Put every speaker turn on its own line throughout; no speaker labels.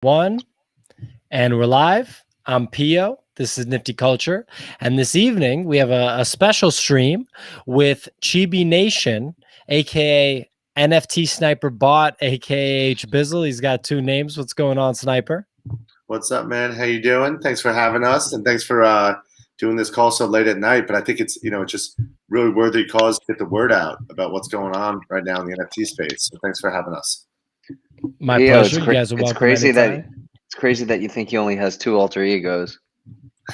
One, and we're live. I'm Pio. This is Nifty Culture. And this evening, we have a special stream with Chibi Nation, aka NFT Sniper Bot, aka H Bizzle. He's got two names. What's going on, Sniper?
What's up, man? How you doing? Thanks for having us, and thanks for doing this call so late at night. But I think it's it's just really worthy cause to get the word out about what's going on right now in the NFT space. So thanks for having us.
My pleasure. You guys are welcome.
It's crazy
anytime.
that you think he only has two alter egos.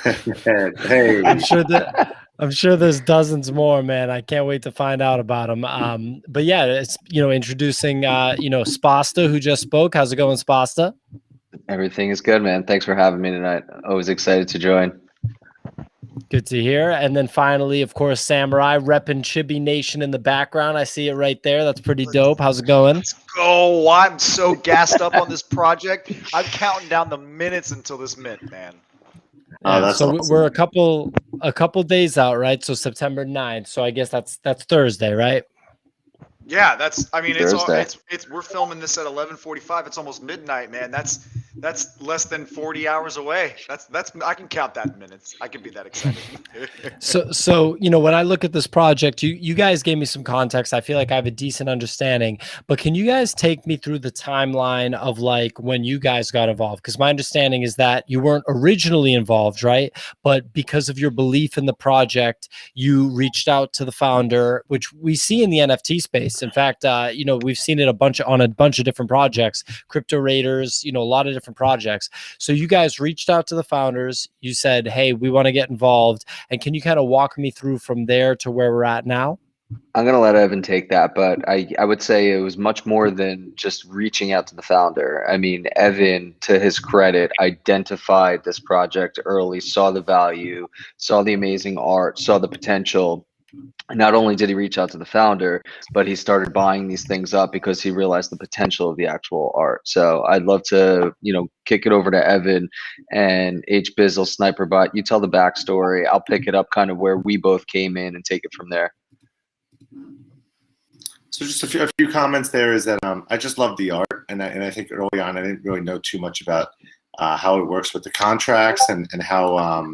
Hey,
I'm sure there's dozens more, man. I can't wait to find out about them. But yeah, it's introducing Spasta, who just spoke. How's it going, Spasta?
Everything is good, man. Thanks for having me tonight. Always excited to join.
Good to hear. And then finally, of course, Samurai repping Chibi Nation in the background. I see it right there. That's pretty dope. How's it going?
Let's go. I'm so gassed up on this project. I'm counting down the minutes until this mint, man.
that's
so
awesome.
we're a couple days out, right? So September 9th. So I guess that's Thursday, right?
Yeah, that's. I mean,
Thursday.
it's. We're filming this at 11:45. It's almost midnight, man. That's less than 40 hours away. That's. I can count that in minutes. I can be that excited.
So when I look at this project, you guys gave me some context. I feel like I have a decent understanding, but can you guys take me through the timeline of like when you guys got involved? Because my understanding is that you weren't originally involved, right? But because of your belief in the project, you reached out to the founder, which we see in the NFT space. In fact, we've seen it on a bunch of different projects, Crypto Raiders, a lot of different projects. So you guys reached out to the founders. You said, hey, we want to get involved. And can you kind of walk me through from there to where we're at now?
I'm going to let Evan take that, but I would say it was much more than just reaching out to the founder. I mean, Evan, to his credit, identified this project early, saw the value, saw the amazing art, saw the potential. Not only did he reach out to the founder, but he started buying these things up because he realized the potential of the actual art. So I'd love to, kick it over to Evan and H Bizzle Sniper Bot. You tell the backstory. I'll pick it up kind of where we both came in and take it from there.
So just a few comments there is that I just love the art, and I think early on I didn't really know too much about how it works with the contracts and how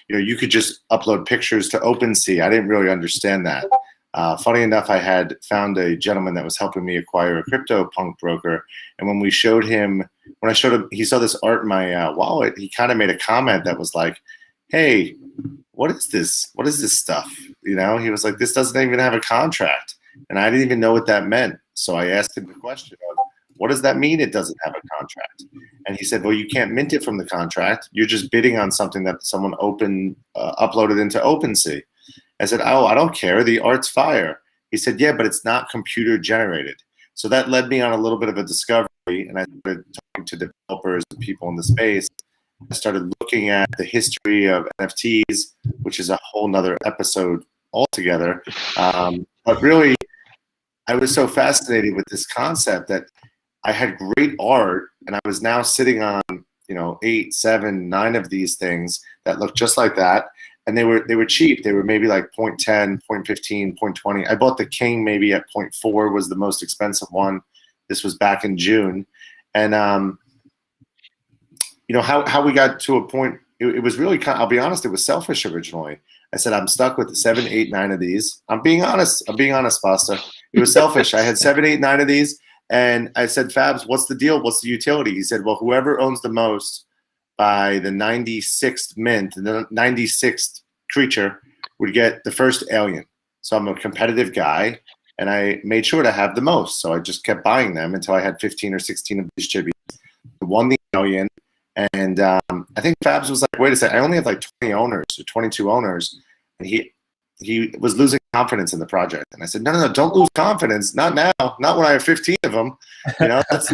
you could just upload pictures to OpenSea. I didn't really understand that. Funny enough, I had found a gentleman that was helping me acquire a CryptoPunk broker, and when I showed him, he saw this art in my wallet. He kind of made a comment that was like, "Hey, what is this? What is this stuff?" He was like, "This doesn't even have a contract," and I didn't even know what that meant. So I asked him the question of, what does that mean it doesn't have a contract? And he said, well, you can't mint it from the contract. You're just bidding on something that someone uploaded into OpenSea. I said, oh, I don't care. The art's fire. He said, yeah, but it's not computer generated. So that led me on a little bit of a discovery, and I started talking to developers and people in the space. I started looking at the history of NFTs, which is a whole nother episode altogether. But really, I was so fascinated with this concept that I had great art, and I was now sitting on 8, 7, 9 of these things that looked just like that, and they were cheap. They were maybe like 0.10, 0.15, 0.20. I bought the King maybe at 0.4 was the most expensive one. This was back in June, and how we got to a point. It was really I'll be honest. It was selfish originally. I said I'm stuck with 7, 8, 9 of these. I'm being honest, Pasta. It was selfish. I had 7, 8, 9 of these. And I said, Fabs, what's the deal? What's the utility? He said, well, whoever owns the most by the 96th mint, the 96th creature, would get the first alien. So I'm a competitive guy, and I made sure to have the most. So I just kept buying them until I had 15 or 16 of these chibis. I won the alien, and I think Fabs was like, wait a second, I only have like 20 owners or 22 owners. And he was losing confidence in the project, and I said, no, don't lose confidence. Not now. Not when I have 15 of them. Let's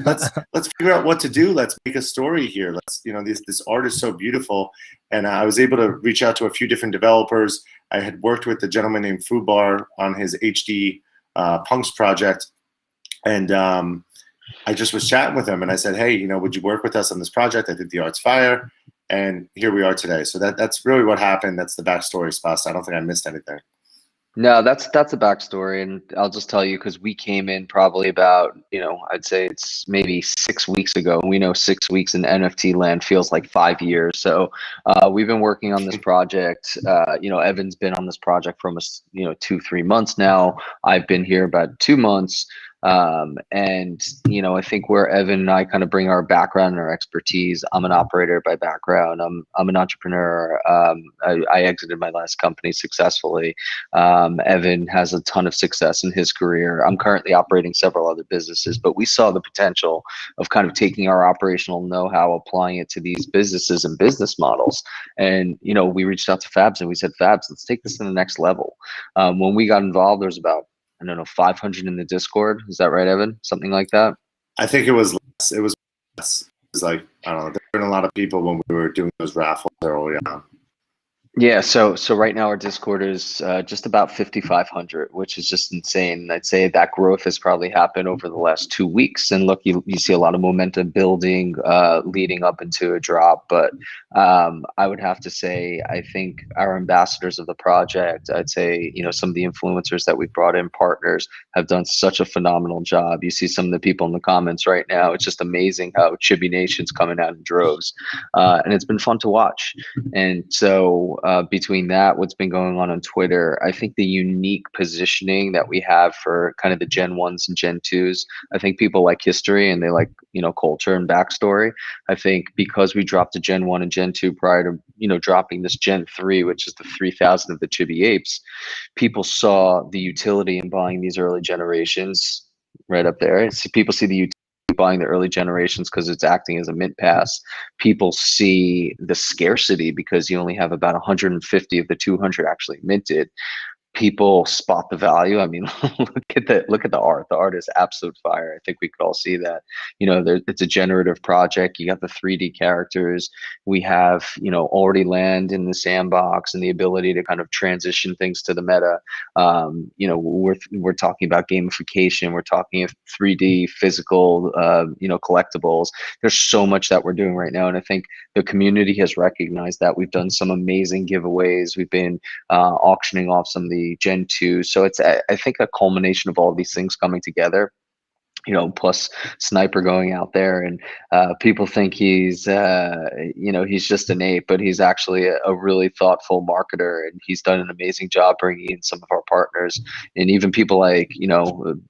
figure out what to do. Let's make a story here. This art is so beautiful, and I was able to reach out to a few different developers. I had worked with a gentleman named Fubar on his HD Punks project, and I just was chatting with him, and I said, hey, would you work with us on this project? I think the art's fire. And here we are today. So that's really what happened. That's the backstory, Spas. I don't think I missed anything.
No, that's a backstory, and I'll just tell you because we came in probably about, I'd say it's maybe 6 weeks ago. And we know 6 weeks in NFT land feels like 5 years. So we've been working on this project. Evan's been on this project for almost 2-3 months now. I've been here about 2 months. And I think where Evan and I kind of bring our background and our expertise. I'm an operator by background. I'm an entrepreneur. I exited my last company successfully. Evan has a ton of success in his career. I'm currently operating several other businesses, but we saw the potential of kind of taking our operational know-how, applying it to these businesses and business models. And, we reached out to Fabs and we said, Fabs, let's take this to the next level. When we got involved, there was about, I don't know, 500 in the Discord. Is that right, Evan? Something like that?
I think it was less. It was less. It was like, I don't know, there were a lot of people when we were doing those raffles early on.
Yeah, so right now our Discord is just about 5,500, which is just insane. I'd say that growth has probably happened over the last 2 weeks. And look, you see a lot of momentum building, leading up into a drop. But I would have to say, I think our ambassadors of the project, I'd say, some of the influencers that we've brought in, partners, have done such a phenomenal job. You see some of the people in the comments right now. It's just amazing how Chibi Nation's coming out in droves, and it's been fun to watch. And so between that, what's been going on Twitter, I think the unique positioning that we have for kind of the Gen 1s and Gen 2s, I think people like history and they like, culture and backstory. I think because we dropped a Gen 1 and Gen 2 prior to, dropping this Gen 3, which is the 3,000 of the Chibi Apes, people saw the utility in buying these early generations right up there. People see the utility buying the early generations because it's acting as a mint pass. People see the scarcity because you only have about 150 of the 200 actually minted. People spot the value. I mean, look at the art. The art is absolute fire. I think we could all see that. It's a generative project. You got the 3D characters. We have already land in the sandbox and the ability to kind of transition things to the meta. We're talking about gamification. We're talking of 3D physical collectibles. There's so much that we're doing right now, and I think the community has recognized that. We've done some amazing giveaways. We've been auctioning off some of the Gen 2. So it's, I think, a culmination of all these things coming together. Plus Sniper going out there, and people think he's just an ape, but he's actually a really thoughtful marketer, and he's done an amazing job bringing in some of our partners, and even people like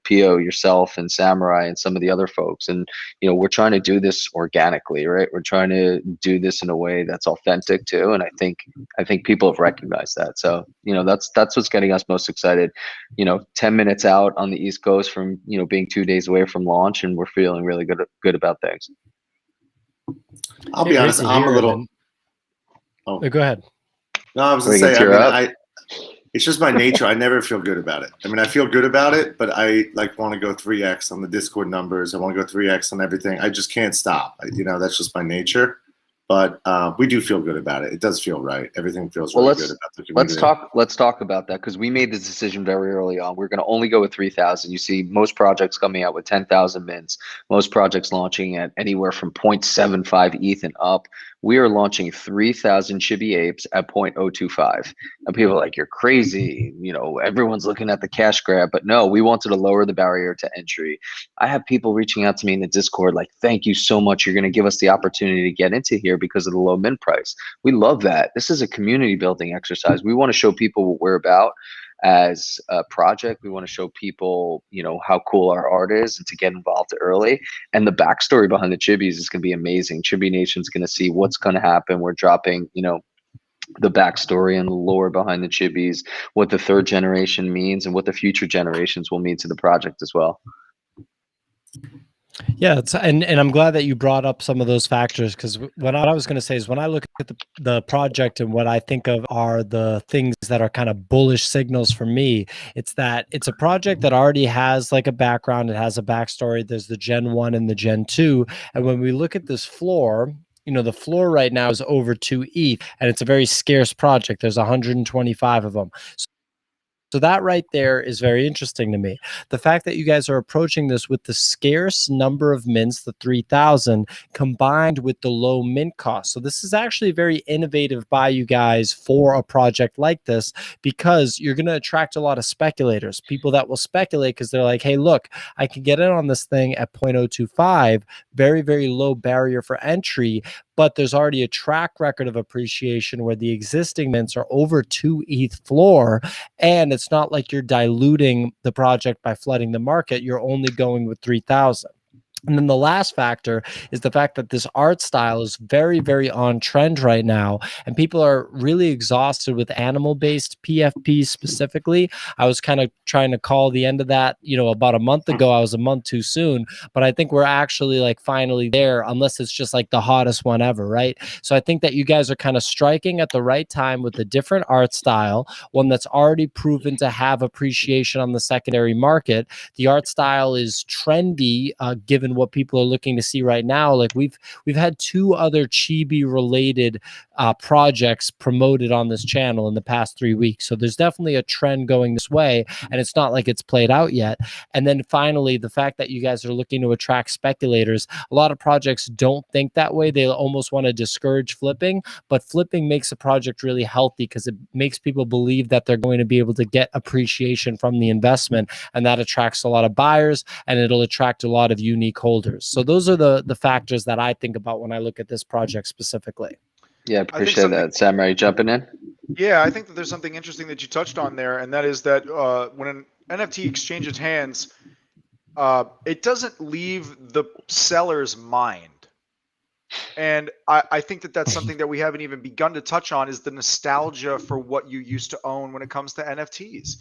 Pio, yourself, and Samurai, and some of the other folks. And we're trying to do this organically, right? We're trying to do this in a way that's authentic too, and I think people have recognized that. So that's what's getting us most excited. 10 minutes out on the East Coast from being 2 days away from launch, and we're feeling really good about things.
I'll be honest, I'm a little.
Oh, go ahead.
No, I was gonna say, it's just my nature. I never feel good about it. I mean, I feel good about it, but I want to go 3x on the Discord numbers. I want to go 3x on everything. I just can't stop. That's just my nature. But we do feel good about it. It does feel right. Everything feels really good about the community.
Let's talk about that, because we made this decision very early on. We're going to only go with 3,000. You see most projects coming out with 10,000 mints. Most projects launching at anywhere from 0.75 ETH and up. We are launching 3,000 Chibi Apes at 0.025. And people are like, you're crazy. Everyone's looking at the cash grab. But no, we wanted to lower the barrier to entry. I have people reaching out to me in the Discord like, thank you so much. You're going to give us the opportunity to get into here because of the low mint price. We love that. This is a community building exercise. We want to show people what we're about as a project. We want to show people, how cool our art is, and to get involved early. And the backstory behind the Chibis is going to be amazing. Chibi Nation's going to see what's going to happen. We're dropping, the backstory and the lore behind the Chibis, what the third generation means, and what the future generations will mean to the project as well.
Yeah, and I'm glad that you brought up some of those factors, because what I was going to say is, when I look at the project and what I think of are the things that are kind of bullish signals for me, it's that it's a project that already has like a background, it has a backstory. There's the Gen 1 and the Gen 2, and when we look at this floor, the floor right now is over 2 ETH, and it's a very scarce project. There's 125 of them. So that right there is very interesting to me. The fact that you guys are approaching this with the scarce number of mints, the 3,000, combined with the low mint cost. So this is actually very innovative by you guys for a project like this, because you're going to attract a lot of speculators, people that will speculate because they're like, hey, look, I can get in on this thing at 0.025, very, very low barrier for entry. But there's already a track record of appreciation where the existing mints are over 2 ETH floor. And it's not like you're diluting the project by flooding the market. You're only going with 3,000. And then the last factor is the fact that this art style is very, very on trend right now. And people are really exhausted with animal-based PFPs specifically. I was kind of trying to call the end of that, about a month ago. I was a month too soon. But I think we're actually like finally there, unless it's just like the hottest one ever, right? So I think that you guys are kind of striking at the right time with a different art style, one that's already proven to have appreciation on the secondary market. The art style is trendy, given what people are looking to see right now. Like we've had 2 other Chibi related projects promoted on this channel in the past 3 weeks. So there's definitely a trend going this way, and it's not like it's played out yet. And then finally, the fact that you guys are looking to attract speculators. A lot of projects don't think that way. They almost want to discourage flipping, but flipping makes a project really healthy because it makes people believe that they're going to be able to get appreciation from the investment, and that attracts a lot of buyers, and it'll attract a lot of unique holders. So those are the factors that I think about when I look at this project specifically.
Yeah, appreciate that. Samurai, jumping in?
Yeah, I think that there's something interesting that you touched on there, and that is that when an NFT exchanges hands, it doesn't leave the seller's mind. And I think that that's something that we haven't even begun to touch on, is the nostalgia for what you used to own when it comes to NFTs.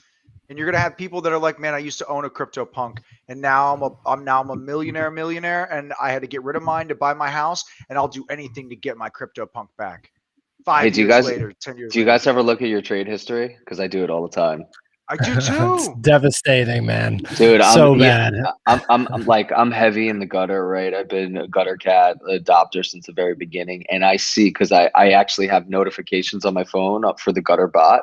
And you're gonna have people that are like, man, I used to own a CryptoPunk, and now I'm a millionaire, and I had to get rid of mine to buy my house, and I'll do anything to get my CryptoPunk back.
Hey,
5 years later, 10 years
do you
later.
guys ever look at your trade history? Because I do it all the time.
I do
It's
too.
devastating, man.
Dude,
So bad.
I'm heavy in the gutter, right? I've been a gutter cat adopter since the very beginning, and I see, because I actually have notifications on my phone up for the gutter bot.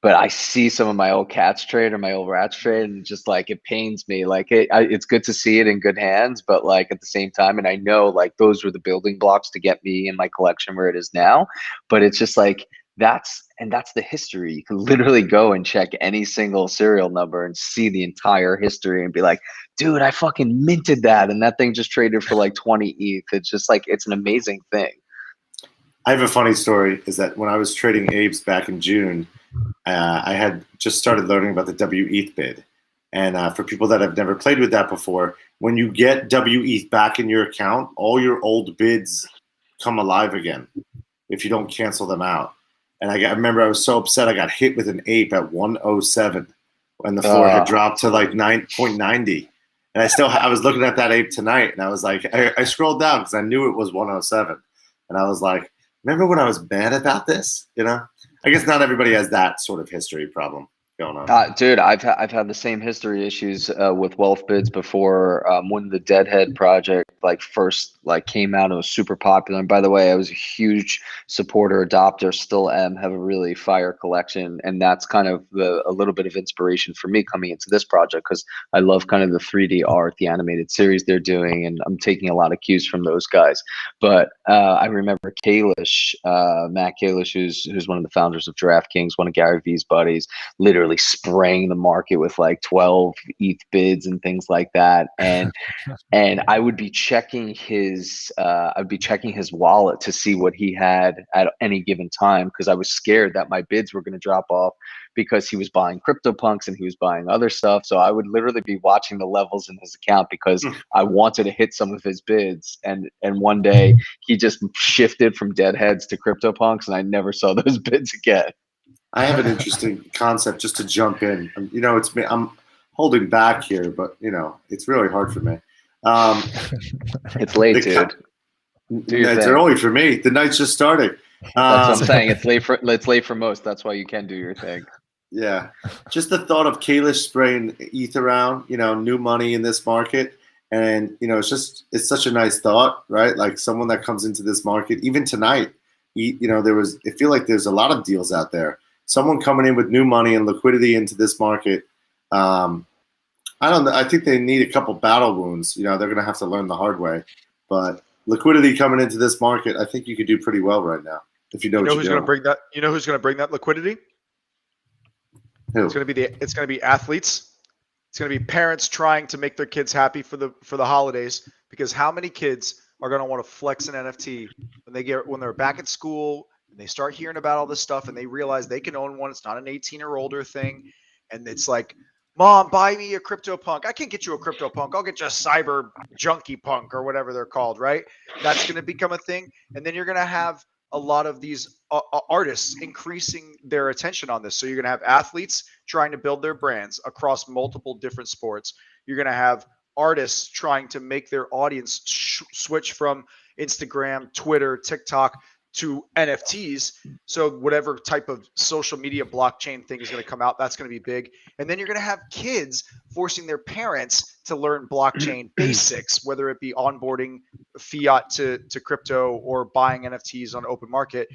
But I see some of my old cats trade or my old rats trade, and just like it pains me. Like it's good to see it in good hands, but like at the same time, and I know like those were the building blocks to get me in my collection where it is now. But it's just like that's the history. You can literally go and check any single serial number and see the entire history and be like, dude, I fucking minted that, and that thing just traded for like 20 ETH. It's just like it's an amazing thing.
I have a funny story. Is that when I was trading Abe's back in June, I had just started learning about the WETH bid. And for people that have never played with that before, when you get WETH back in your account, all your old bids come alive again if you don't cancel them out. And I remember I was so upset. I got hit with an ape at 107 when the floor had dropped to like 9.90. And I was looking at that ape tonight, and I was like, I scrolled down because I knew it was 107. And I was like, remember when I was mad about this? I guess not everybody has that sort of history problem going on.
Dude, I've had the same history issues with wealth bids before. When the Deadhead project first came out, it was super popular. And by the way, I was a huge supporter, adopter, still am, have a really fire collection, and that's kind of a little bit of inspiration for me coming into this project, because I love kind of the 3D art, the animated series they're doing, and I'm taking a lot of cues from those guys. But I remember Kalish, Matt Kalish, who's one of the founders of DraftKings, one of Gary Vee's buddies, literally spraying the market with like 12 ETH bids and things like that. And I would be checking his wallet to see what he had at any given time, because I was scared that my bids were going to drop off because he was buying CryptoPunks and he was buying other stuff. So I would literally be watching the levels in his account because I wanted to hit some of his bids. And one day he just shifted from Deadheads to CryptoPunks, and I never saw those bids again.
I have an interesting concept just to jump in. It's me. I'm holding back here, but it's really hard for me.
It's late, dude.
It's early for me. The night's just starting.
That's what I'm saying. It's late for most. That's why you can do your thing.
Yeah, just the thought of Kalish spraying ETH around, new money in this market, and it's such a nice thought, right? Like someone that comes into this market, even tonight, I feel like there's a lot of deals out there. someone coming in with new money and liquidity into this market. I don't know. I think they need a couple battle wounds. They're going to have to learn the hard way. But liquidity coming into this market, I think you could do pretty well right now if you know what you're
who's
doing.
going to bring that? You know who's going to bring that liquidity?
Who?
It's going to be athletes. It's going to be parents trying to make their kids happy for the holidays, because how many kids are going to want to flex an NFT when they're back at school and they start hearing about all this stuff and they realize they can own one. It's not an 18 or older thing. And it's like, Mom, buy me a CryptoPunk. I can't get you a CryptoPunk. I'll get you a Cyber Junkie Punk or whatever they're called, right? That's going to become a thing. And then you're going to have a lot of these artists increasing their attention on this. So you're going to have athletes trying to build their brands across multiple different sports. You're going to have artists trying to make their audience switch from Instagram, Twitter, TikTok to NFTs. So whatever type of social media blockchain thing is going to come out, that's going to be big. And then you're going to have kids forcing their parents to learn blockchain basics, whether it be onboarding fiat to crypto or buying NFTs on open market.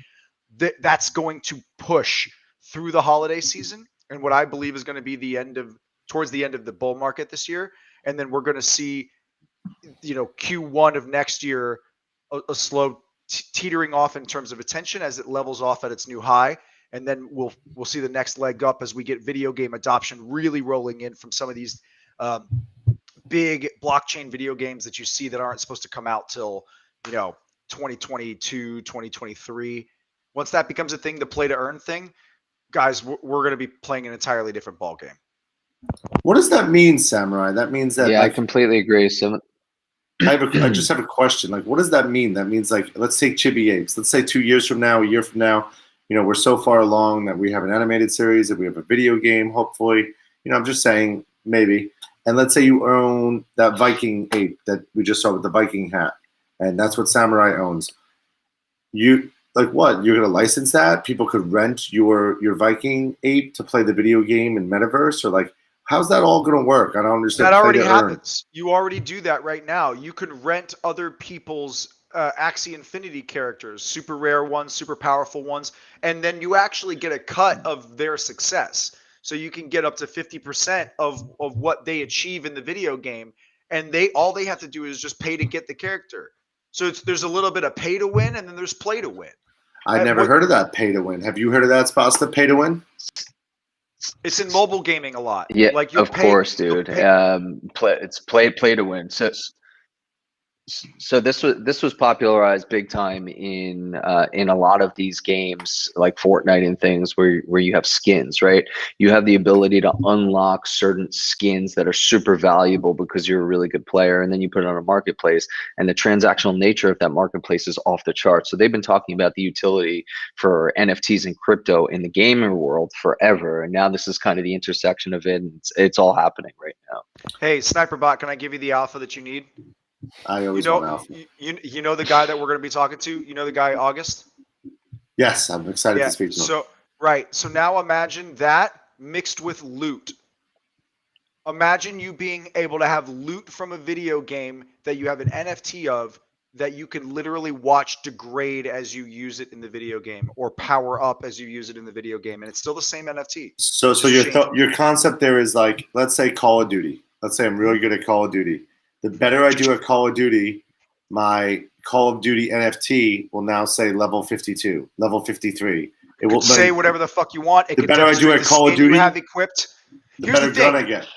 That's going to push through the holiday season and what I believe is going to be towards the end of the bull market this year. And then we're going to see, Q1 of next year, a slow teetering off in terms of attention as it levels off at its new high. And then we'll see the next leg up as we get video game adoption really rolling in from some of these big blockchain video games that you see that aren't supposed to come out till 2022, 2023. Once that becomes a thing, the play to earn thing, guys, we're going to be playing an entirely different ball game.
What does that mean, Samurai? That means that
I completely agree.
I just have a question. Like, what does that mean? That means, like, let's take Chibi Apes. Let's say 2 years from now, a year from now, we're so far along that we have an animated series, that we have a video game, hopefully. I'm just saying, maybe. And let's say you own that Viking ape that we just saw with the Viking hat, and that's what Samurai owns. Like what? You're going to license that? People could rent your Viking ape to play the video game in metaverse, or like, how's that all going to work? I don't understand.
That already happens. You already do that right now. You can rent other people's Axie Infinity characters, super rare ones, super powerful ones, and then you actually get a cut of their success. So you can get up to 50% of what they achieve in the video game, and all they have to do is just pay to get the character. So there's a little bit of pay to win, and then there's play to win.
I've never heard of that, pay to win. Have you heard of that, Spasta, pay to win?
It's in mobile gaming a lot.
Yeah, like of course, dude. It's play to win. So this was popularized big time in a lot of these games like Fortnite and things where you have skins, right? You have the ability to unlock certain skins that are super valuable because you're a really good player, and then you put it on a marketplace, and the transactional nature of that marketplace is off the charts. So they've been talking about the utility for NFTs and crypto in the gaming world forever, and now this is kind of the intersection of it, and it's all happening right now.
Hey, SniperBot, can I give you the alpha that you need?
I always want alpha.
You know the guy that we're going to be talking to? You know the guy, August?
Yes, I'm excited to speak to him.
So now imagine that mixed with loot. Imagine you being able to have loot from a video game that you have an NFT of that you can literally watch degrade as you use it in the video game, or power up as you use it in the video game, and it's still the same NFT.
So your concept there is like, let's say Call of Duty. Let's say I'm really good at Call of Duty. The better I do at Call of Duty, my Call of Duty NFT will now say level 52, level 53. It will
say whatever the fuck you want.
The better I do at Call of Duty,
you have equipped.
The better gun I get.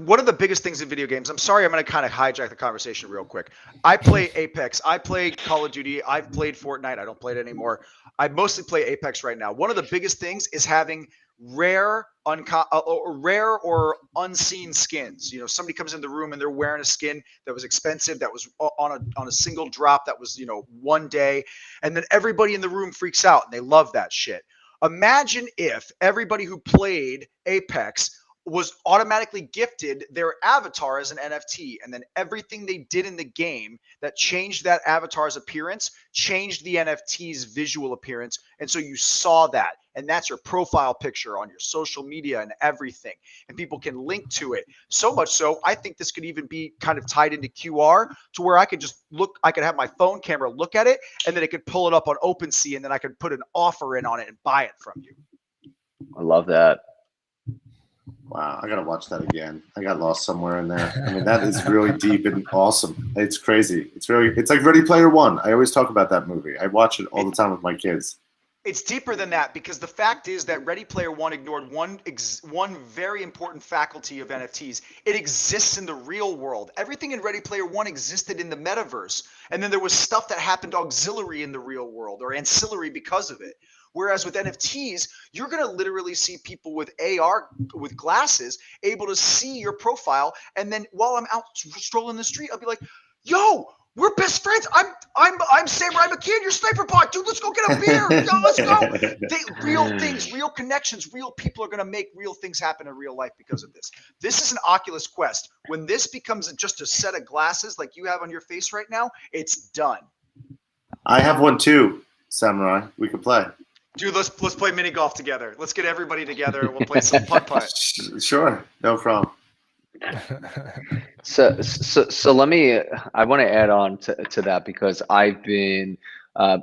One of the biggest things in video games, I'm sorry, I'm going to kind of hijack the conversation real quick. I play Apex. I play Call of Duty. I've played Fortnite. I don't play it anymore. I mostly play Apex right now. One of the biggest things is having rare or unseen skins. Somebody comes in the room and they're wearing a skin that was expensive, that was on a single drop, that was one day, and then everybody in the room freaks out and they love that shit. Imagine if everybody who played Apex was automatically gifted their avatar as an NFT, and then everything they did in the game that changed that avatar's appearance changed the NFT's visual appearance, and so you saw that, and that's your profile picture on your social media and everything, and people can link to it. So much so, I think this could even be kind of tied into QR, to where I could just look, I could have my phone camera look at it, and then it could pull it up on OpenSea, and then I could put an offer in on it and buy it from you.
I love that.
Wow, I gotta watch that again. I got lost somewhere in there. I mean, that is really deep and awesome. It's crazy. It's like Ready Player One. I always talk about that movie. I watch it all the time with my kids.
It's deeper than that, because the fact is that Ready Player One ignored one very important faculty of NFTs. It exists in the real world. Everything in Ready Player One existed in the metaverse, and then there was stuff that happened auxiliary in the real world or ancillary because of it. Whereas with NFTs, you're going to literally see people with AR, with glasses, able to see your profile, and then while I'm out strolling the street, I'll be like, "Yo, we're best friends. I'm Samurai McKeon, your sniper bot, dude. Let's go get a beer. Yo, let's go." Real things, real connections, real people are gonna make real things happen in real life because of this. This is an Oculus Quest. When this becomes just a set of glasses like you have on your face right now, it's done.
I have one too, Samurai. We could play.
Dude, let's play mini golf together. Let's get everybody together and we'll play some putt.
Sure, no problem.
So let me, I want to add on to that, because I've been,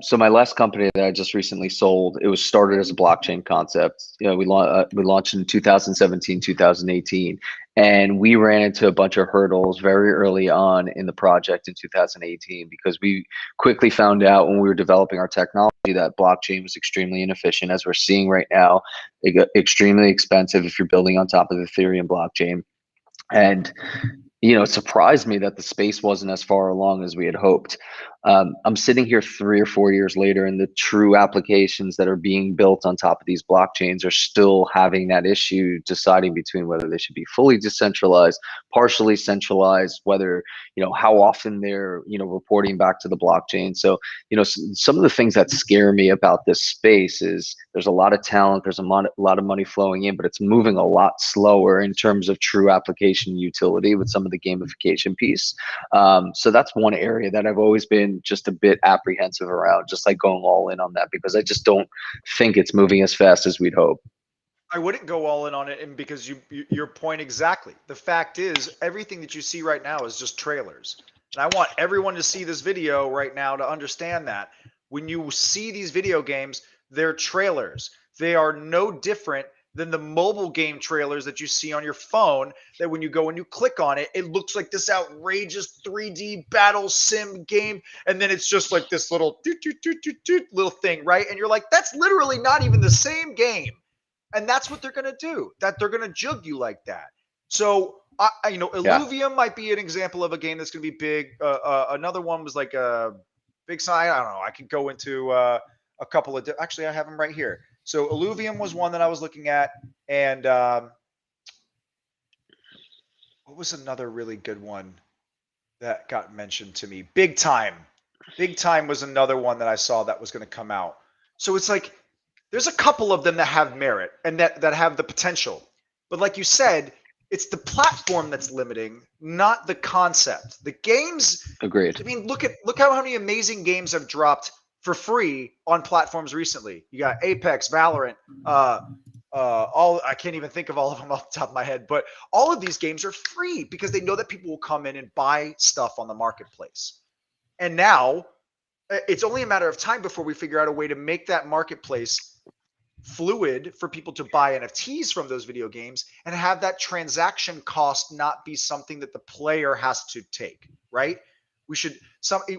so my last company that I just recently sold, it was started as a blockchain concept. You know, we launched in 2017, 2018, and we ran into a bunch of hurdles very early on in the project in 2018, because we quickly found out when we were developing our technology that blockchain was extremely inefficient, as we're seeing right now. It got extremely expensive if you're building on top of the Ethereum blockchain. And, you know, it surprised me that the space wasn't as far along as we had hoped. I'm sitting here 3 or 4 years later, and the true applications that are being built on top of these blockchains are still having that issue, deciding between whether they should be fully decentralized, partially centralized, whether, you know, how often they're, you know, reporting back to the blockchain. So, you know, some of the things that scare me about this space is there's a lot of talent, there's a lot of money flowing in, but it's moving a lot slower in terms of true application utility with some of the gamification piece. So that's one area that I've always been just a bit apprehensive around, just like going all in on that, because I just don't think it's moving as fast as we'd hope.
I wouldn't go all in on it, and because your point exactly. The fact is, everything that you see right now is just trailers. And I want everyone to see this video right now to understand that when you see these video games, they're trailers. They are no different than the mobile game trailers that you see on your phone, that when you go and you click on it, it looks like this outrageous 3D battle sim game. And then it's just like this little little thing, right? And you're like, that's literally not even the same game. And that's what they're going to do, that they're going to jug you like that. So, you know, Illuvium might be an example of a game that's going to be big. Another one was like a big sign. I don't know. I could go into a couple of, actually, I have them right here. So Illuvium was one that I was looking at. And what was another really good one that got mentioned to me? Big Time. Big Time was another one that I saw that was going to come out. So it's like, there's a couple of them that have merit and that have the potential. But like you said, it's the platform that's limiting, not the concept. The games.
Agreed.
I mean, look how many amazing games have dropped for free on platforms recently. You got Apex, Valorant, I can't even think of all of them off the top of my head, but all of these games are free because they know that people will come in and buy stuff on the marketplace. And now it's only a matter of time before we figure out a way to make that marketplace fluid for people to buy NFTs from those video games and have that transaction cost not be something that the player has to take, right? We should,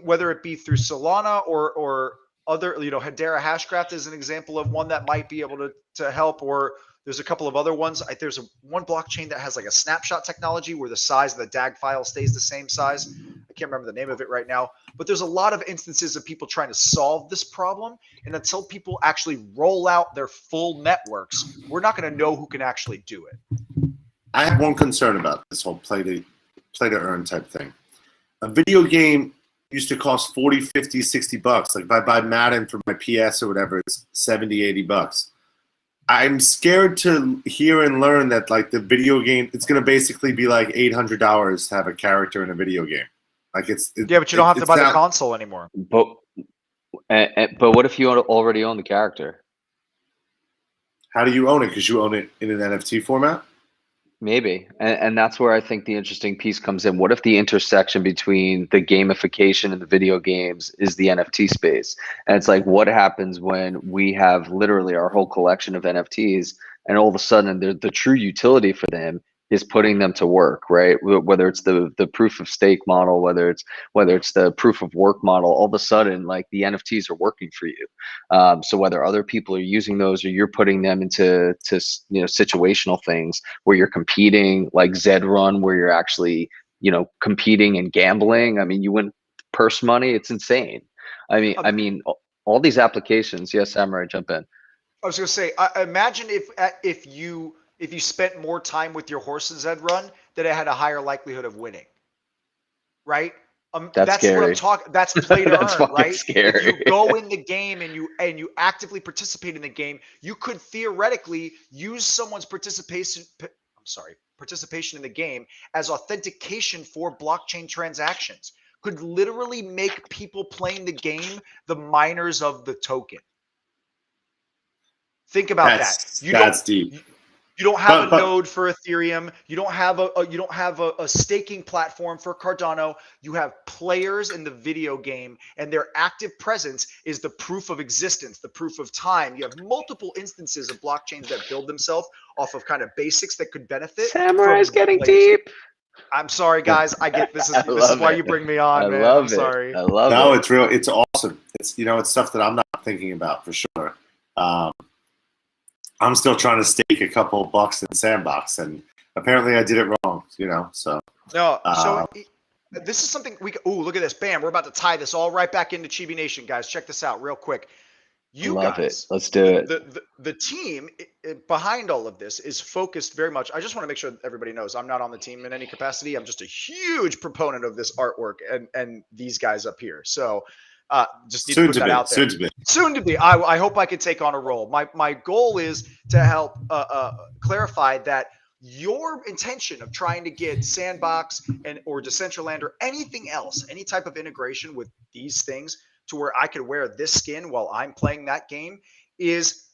whether it be through Solana or other, you know, Hedera Hashgraph is an example of one that might be able to help, or there's a couple of other ones. There's one blockchain that has like a snapshot technology where the size of the DAG file stays the same size. I can't remember the name of it right now, but there's a lot of instances of people trying to solve this problem. And until people actually roll out their full networks, we're not going to know who can actually do it.
I have one concern about this whole play to earn type thing. A video game used to cost 40, 50, 60 bucks. Like if I buy Madden for my PS or whatever, it's 70, 80 bucks. I'm scared to hear and learn that like the video game, it's going to basically be like $800 to have a character in a video game. Like
yeah, but you don't have to buy the console anymore.
But what if you already own the character?
How do you own it? Because you own it in an NFT format?
Maybe. And that's where I think the interesting piece comes in. What if the intersection between the gamification and the video games is the NFT space? And it's like, what happens when we have literally our whole collection of NFTs
and all of a sudden the true utility for them is putting them to work, right? Whether it's the proof of stake model, whether it's the proof of work model, all of a sudden like the NFTs are working for you. So whether other people are using those or you're putting them into situational things where you're competing, like Zed Run, where you're actually competing and gambling. I mean, you win purse money. It's insane. I mean, all these applications. Yes, Samurai, jump in.
I was going to say, imagine if you spent more time with your horses Ed Run, that it had a higher likelihood of winning, right? That's
scary.
what I'm talking. That's play to
That's
earn,
fucking
right?
scary.
If you go in the game and you actively participate in the game, you could theoretically use someone's participation in the game as authentication for blockchain transactions. Could literally make people playing the game the miners of the token. Think about that.
That's deep.
You don't have a node for Ethereum. You don't have a staking platform for Cardano. You have players in the video game, and their active presence is the proof of existence, the proof of time. You have multiple instances of blockchains that build themselves off of kind of basics that could benefit.
Samurai's getting
players.
deep.
I'm sorry, guys. I get this is why you bring me on, man. I'm sorry.
I love it.
No, it's real. It's awesome. It's it's stuff that I'm not thinking about for sure. I'm still trying to stake a couple of bucks in Sandbox, and apparently I did it wrong. So
no. So this is something look at this. Bam! We're about to tie this all right back into Chibi Nation, guys. Check this out real quick.
Love it. Let's do it.
The team behind all of this is focused very much. I just want to make sure everybody knows I'm not on the team in any capacity. I'm just a huge proponent of this artwork and these guys up here. So just need to put that out there. Soon to be. I hope I can take on a role. My goal is to help clarify that your intention of trying to get Sandbox or Decentraland or anything else, any type of integration with these things, to where I could wear this skin while I'm playing that game is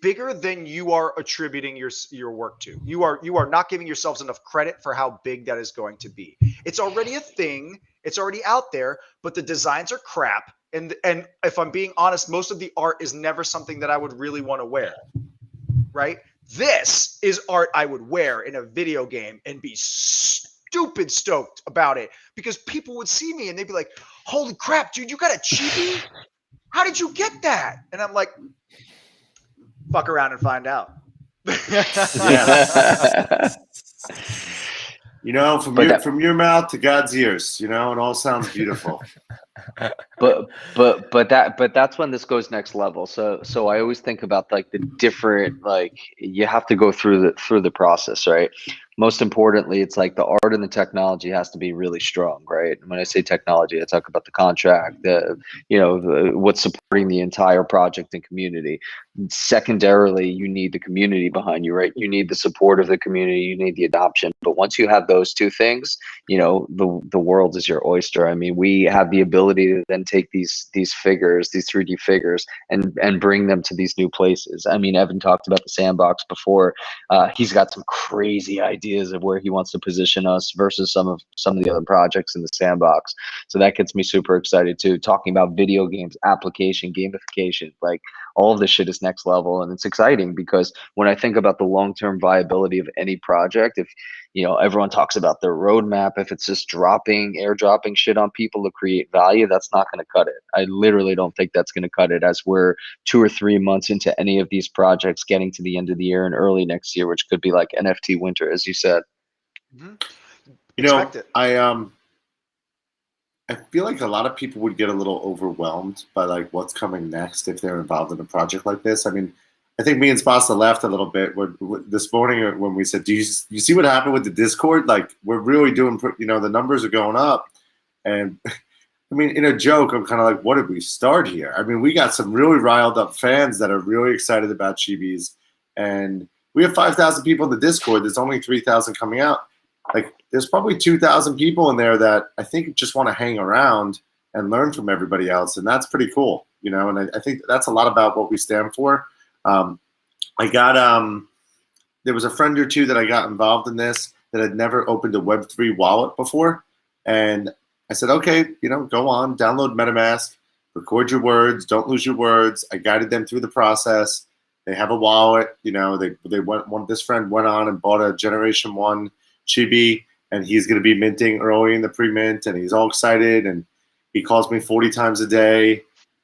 bigger than you are attributing your work to. You are not giving yourselves enough credit for how big that is going to be. It's already a thing. It's already out there, but the designs are crap. And if I'm being honest, most of the art is never something that I would really want to wear. Right? This is art I would wear in a video game and be stupid stoked about it, because people would see me and they'd be like, holy crap, dude, you got a Chibi? How did you get that? And I'm like, fuck around and find out.
From your mouth to God's ears, it all sounds beautiful.
but that's when this goes next level. So I always think about like the different, like you have to go through the process, right? Most importantly, it's like the art and the technology has to be really strong, right? And when I say technology, I talk about the contract, what's supporting the entire project and community. Secondarily, you need the community behind you, right? You need the support of the community, you need the adoption. But once you have those two things, the world is your oyster. I mean, we have the ability to then take these figures, these 3D figures, and bring them to these new places. I mean, Evan talked about the Sandbox before. He's got some crazy ideas of where he wants to position us versus some of the other projects in the Sandbox. So that gets me super excited too. Talking about video games, application, gamification, like all of this shit is next level, and it's exciting because when I think about the long-term viability of any project, if everyone talks about their roadmap, if it's just airdropping shit on people to create value, that's not going to cut it. I literally don't think that's going to cut it, as we're 2 or 3 months into any of these projects getting to the end of the year and early next year, which could be like NFT winter, as you said.
Mm-hmm.
I feel like a lot of people would get a little overwhelmed by like what's coming next if they're involved in a project like this. I mean, I think me and Spasa laughed a little bit this morning when we said, "Do you see what happened with the Discord? Like, we're really doing, the numbers are going up." And I mean, in a joke, I'm kind of like, "What did we start here?" I mean, we got some really riled up fans that are really excited about Chibis, and we have 5,000 people in the Discord. There's only 3,000 coming out. Like, there's probably 2,000 people in there that I think just want to hang around and learn from everybody else, and that's pretty cool, And I think that's a lot about what we stand for. I got there was a friend or two that I got involved in this that had never opened a Web3 wallet before, and I said, okay, go on, download MetaMask, record your words, don't lose your words. I guided them through the process. They have a wallet. You know, this friend went on and bought a Generation 1 Chibi, and he's going to be minting early in the pre-mint, and he's all excited, and he calls me 40 times a day.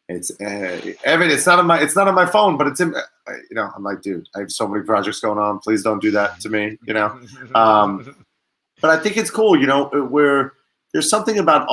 It's Evan. It's not on my phone, but it's in. You know, I'm like, dude, I have so many projects going on. Please don't do that to me. You know, but I think it's cool. You know, where there's something about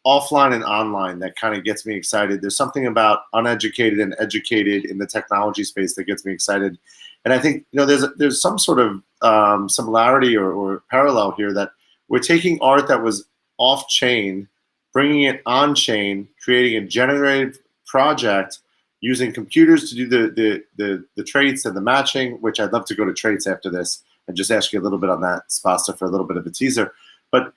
offline and online that kind of gets me excited. There's something about uneducated and educated in the technology space that gets me excited. And I think, you know, there's some sort of similarity or parallel here, that we're taking art that was off chain, bringing it on chain, creating a generative project using computers to do the traits and the matching, which I'd love to go to traits after this and just ask you a little bit on that, Spasta, for a little bit of a teaser. But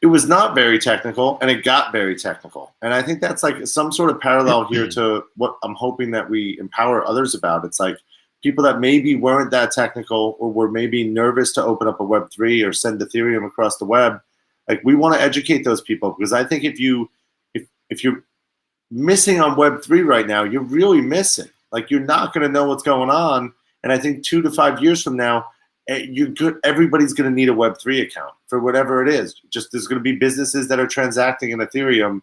it was not very technical, and it got very technical. And I think that's like some sort of parallel here to what I'm hoping that we empower others about. It's like people that maybe weren't that technical, or were maybe nervous to open up a Web3 or send Ethereum across the web. Like, we want to educate those people, because I think if you're missing on Web3 right now, you're really missing. Like, you're not going to know what's going on. And I think 2 to 5 years from now, everybody's going to need a Web3 account for whatever it is. Just there's going to be businesses that are transacting in Ethereum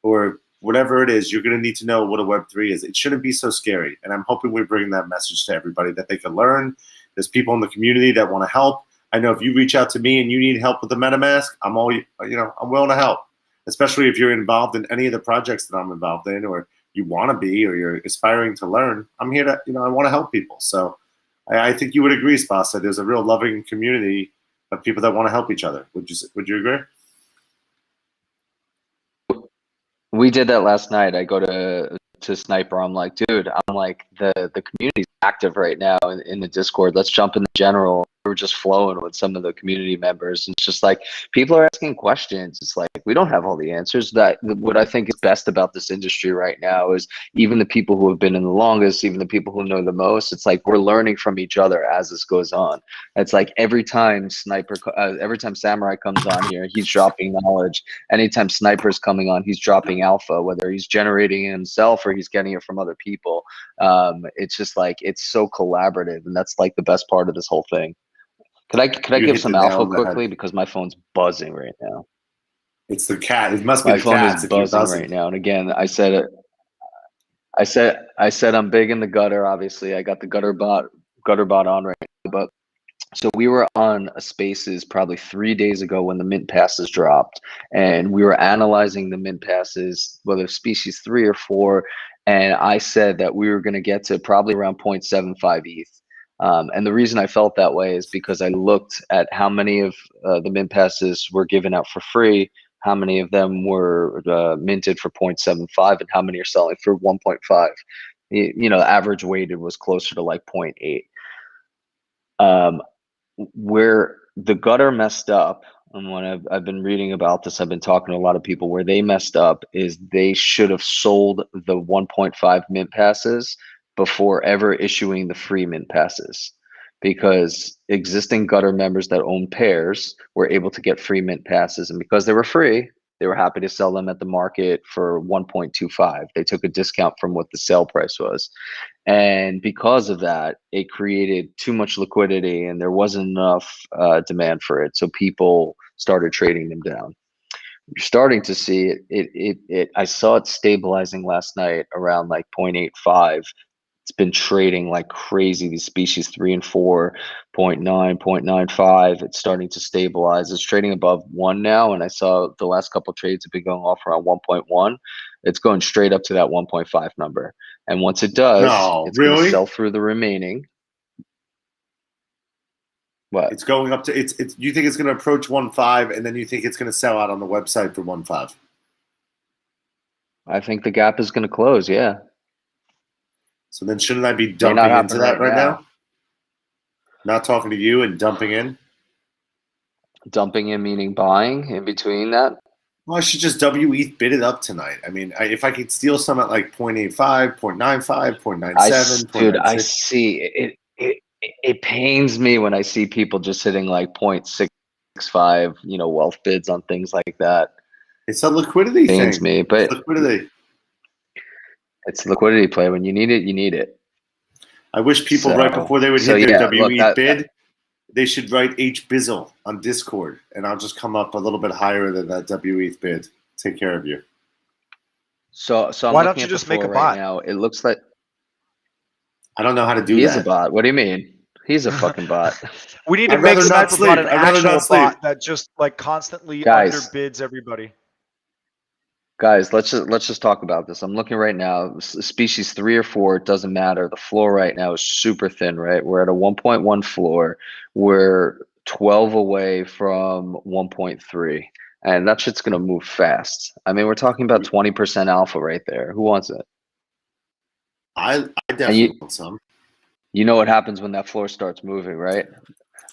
or whatever it is. You're going to need to know what a Web3 is. It shouldn't be so scary. And I'm hoping we bring that message to everybody, that they can learn. There's people in the community that want to help. I know if you reach out to me and you need help with the MetaMask, I'm willing to help, especially if you're involved in any of the projects that I'm involved in, or you want to be, or you're aspiring to learn. I'm here to, I want to help people. So I think you would agree, Spasa. There's a real loving community of people that want to help each other. Would you agree?
We did that last night. I go to Sniper. I'm like, dude, the community's active right now in the Discord. Let's jump in the general. We're just flowing with some of the community members. And it's just like, people are asking questions. It's like, we don't have all the answers. What I think is best about this industry right now is even the people who have been in the longest, even the people who know the most, it's like we're learning from each other as this goes on. It's like every time Samurai comes on here, he's dropping knowledge. Anytime Sniper's coming on, he's dropping alpha, whether he's generating it himself or he's getting it from other people. It's just like, it's so collaborative, and that's like the best part of this whole thing. Could I give some alpha quickly, because my phone's buzzing right now?
It's the cat. It must be
my
the
phone
cats.
is buzzing right now. And again, I said I'm big in the gutter. Obviously, I got the gutter bot on right now. But so we were on a Spaces probably 3 days ago when the mint passes dropped, and we were analyzing the mint passes, whether species 3 or 4, and I said that we were going to get to probably around 0.75 ETH. And the reason I felt that way is because I looked at how many of the mint passes were given out for free, how many of them were minted for 0.75, and how many are selling for 1.5. The average weighted was closer to like 0.8. Where the gutter messed up, and when I've been reading about this, I've been talking to a lot of people, where they messed up is they should have sold the 1.5 mint passes before ever issuing the free mint passes, because existing gutter members that own pairs were able to get free mint passes, and because they were free, they were happy to sell them at the market for 1.25. They took a discount from what the sale price was. And because of that, it created too much liquidity, and there wasn't enough demand for it. So people started trading them down. You're starting to see it. I saw it stabilizing last night around like 0.85. It's been trading like crazy. These species 3 and 4, 0.9, 0.95. It's starting to stabilize. It's trading above 1 now, and I saw the last couple of trades have been going off around 1.1. It's going straight up to that 1.5 number. And once it does, it's going to sell through the remaining. What?
It's going up to you think it's going to approach 1.5, and then you think it's going to sell out on the website for 1.5?
I think the gap is going to close, yeah.
So then shouldn't I be dumping into that right now? Not talking to you and dumping in?
Dumping in meaning buying in between that?
Well, I should just WETH bid it up tonight. I mean, if I could steal some at like 0.85, 0.95, 0.97,
dude, I see it pains me when I see people just hitting like 0.65, wealth bids on things like that.
It's a liquidity thing.
Pains me, but
it's liquidity.
It's a liquidity play. When you need it, you need it.
I wish people right before they would hit their
yeah,
WE
look,
bid, they should write H Bizzle on Discord, and I'll just come up a little bit higher than that WE bid. Take care of you.
So I'm
Why
looking
don't you
at
just
the
make
floor
a
right
bot?
now. It looks like
I don't know how to do
he
that.
is a bot. What do you mean? He's a fucking bot.
We need to
I'd
make
rather not
Sniper Bot
sleep.
an
I'd rather
actual
not sleep.
bot that just like constantly
Guys.
underbids everybody.
Guys, let's just talk about this. I'm looking right now. Species 3 or 4, it doesn't matter. The floor right now is super thin, right? We're at a 1.1 floor. We're 12 away from 1.3, and that shit's gonna move fast. I mean, we're talking about 20% alpha right there. Who wants it?
I definitely want some.
You know what happens when that floor starts moving, right?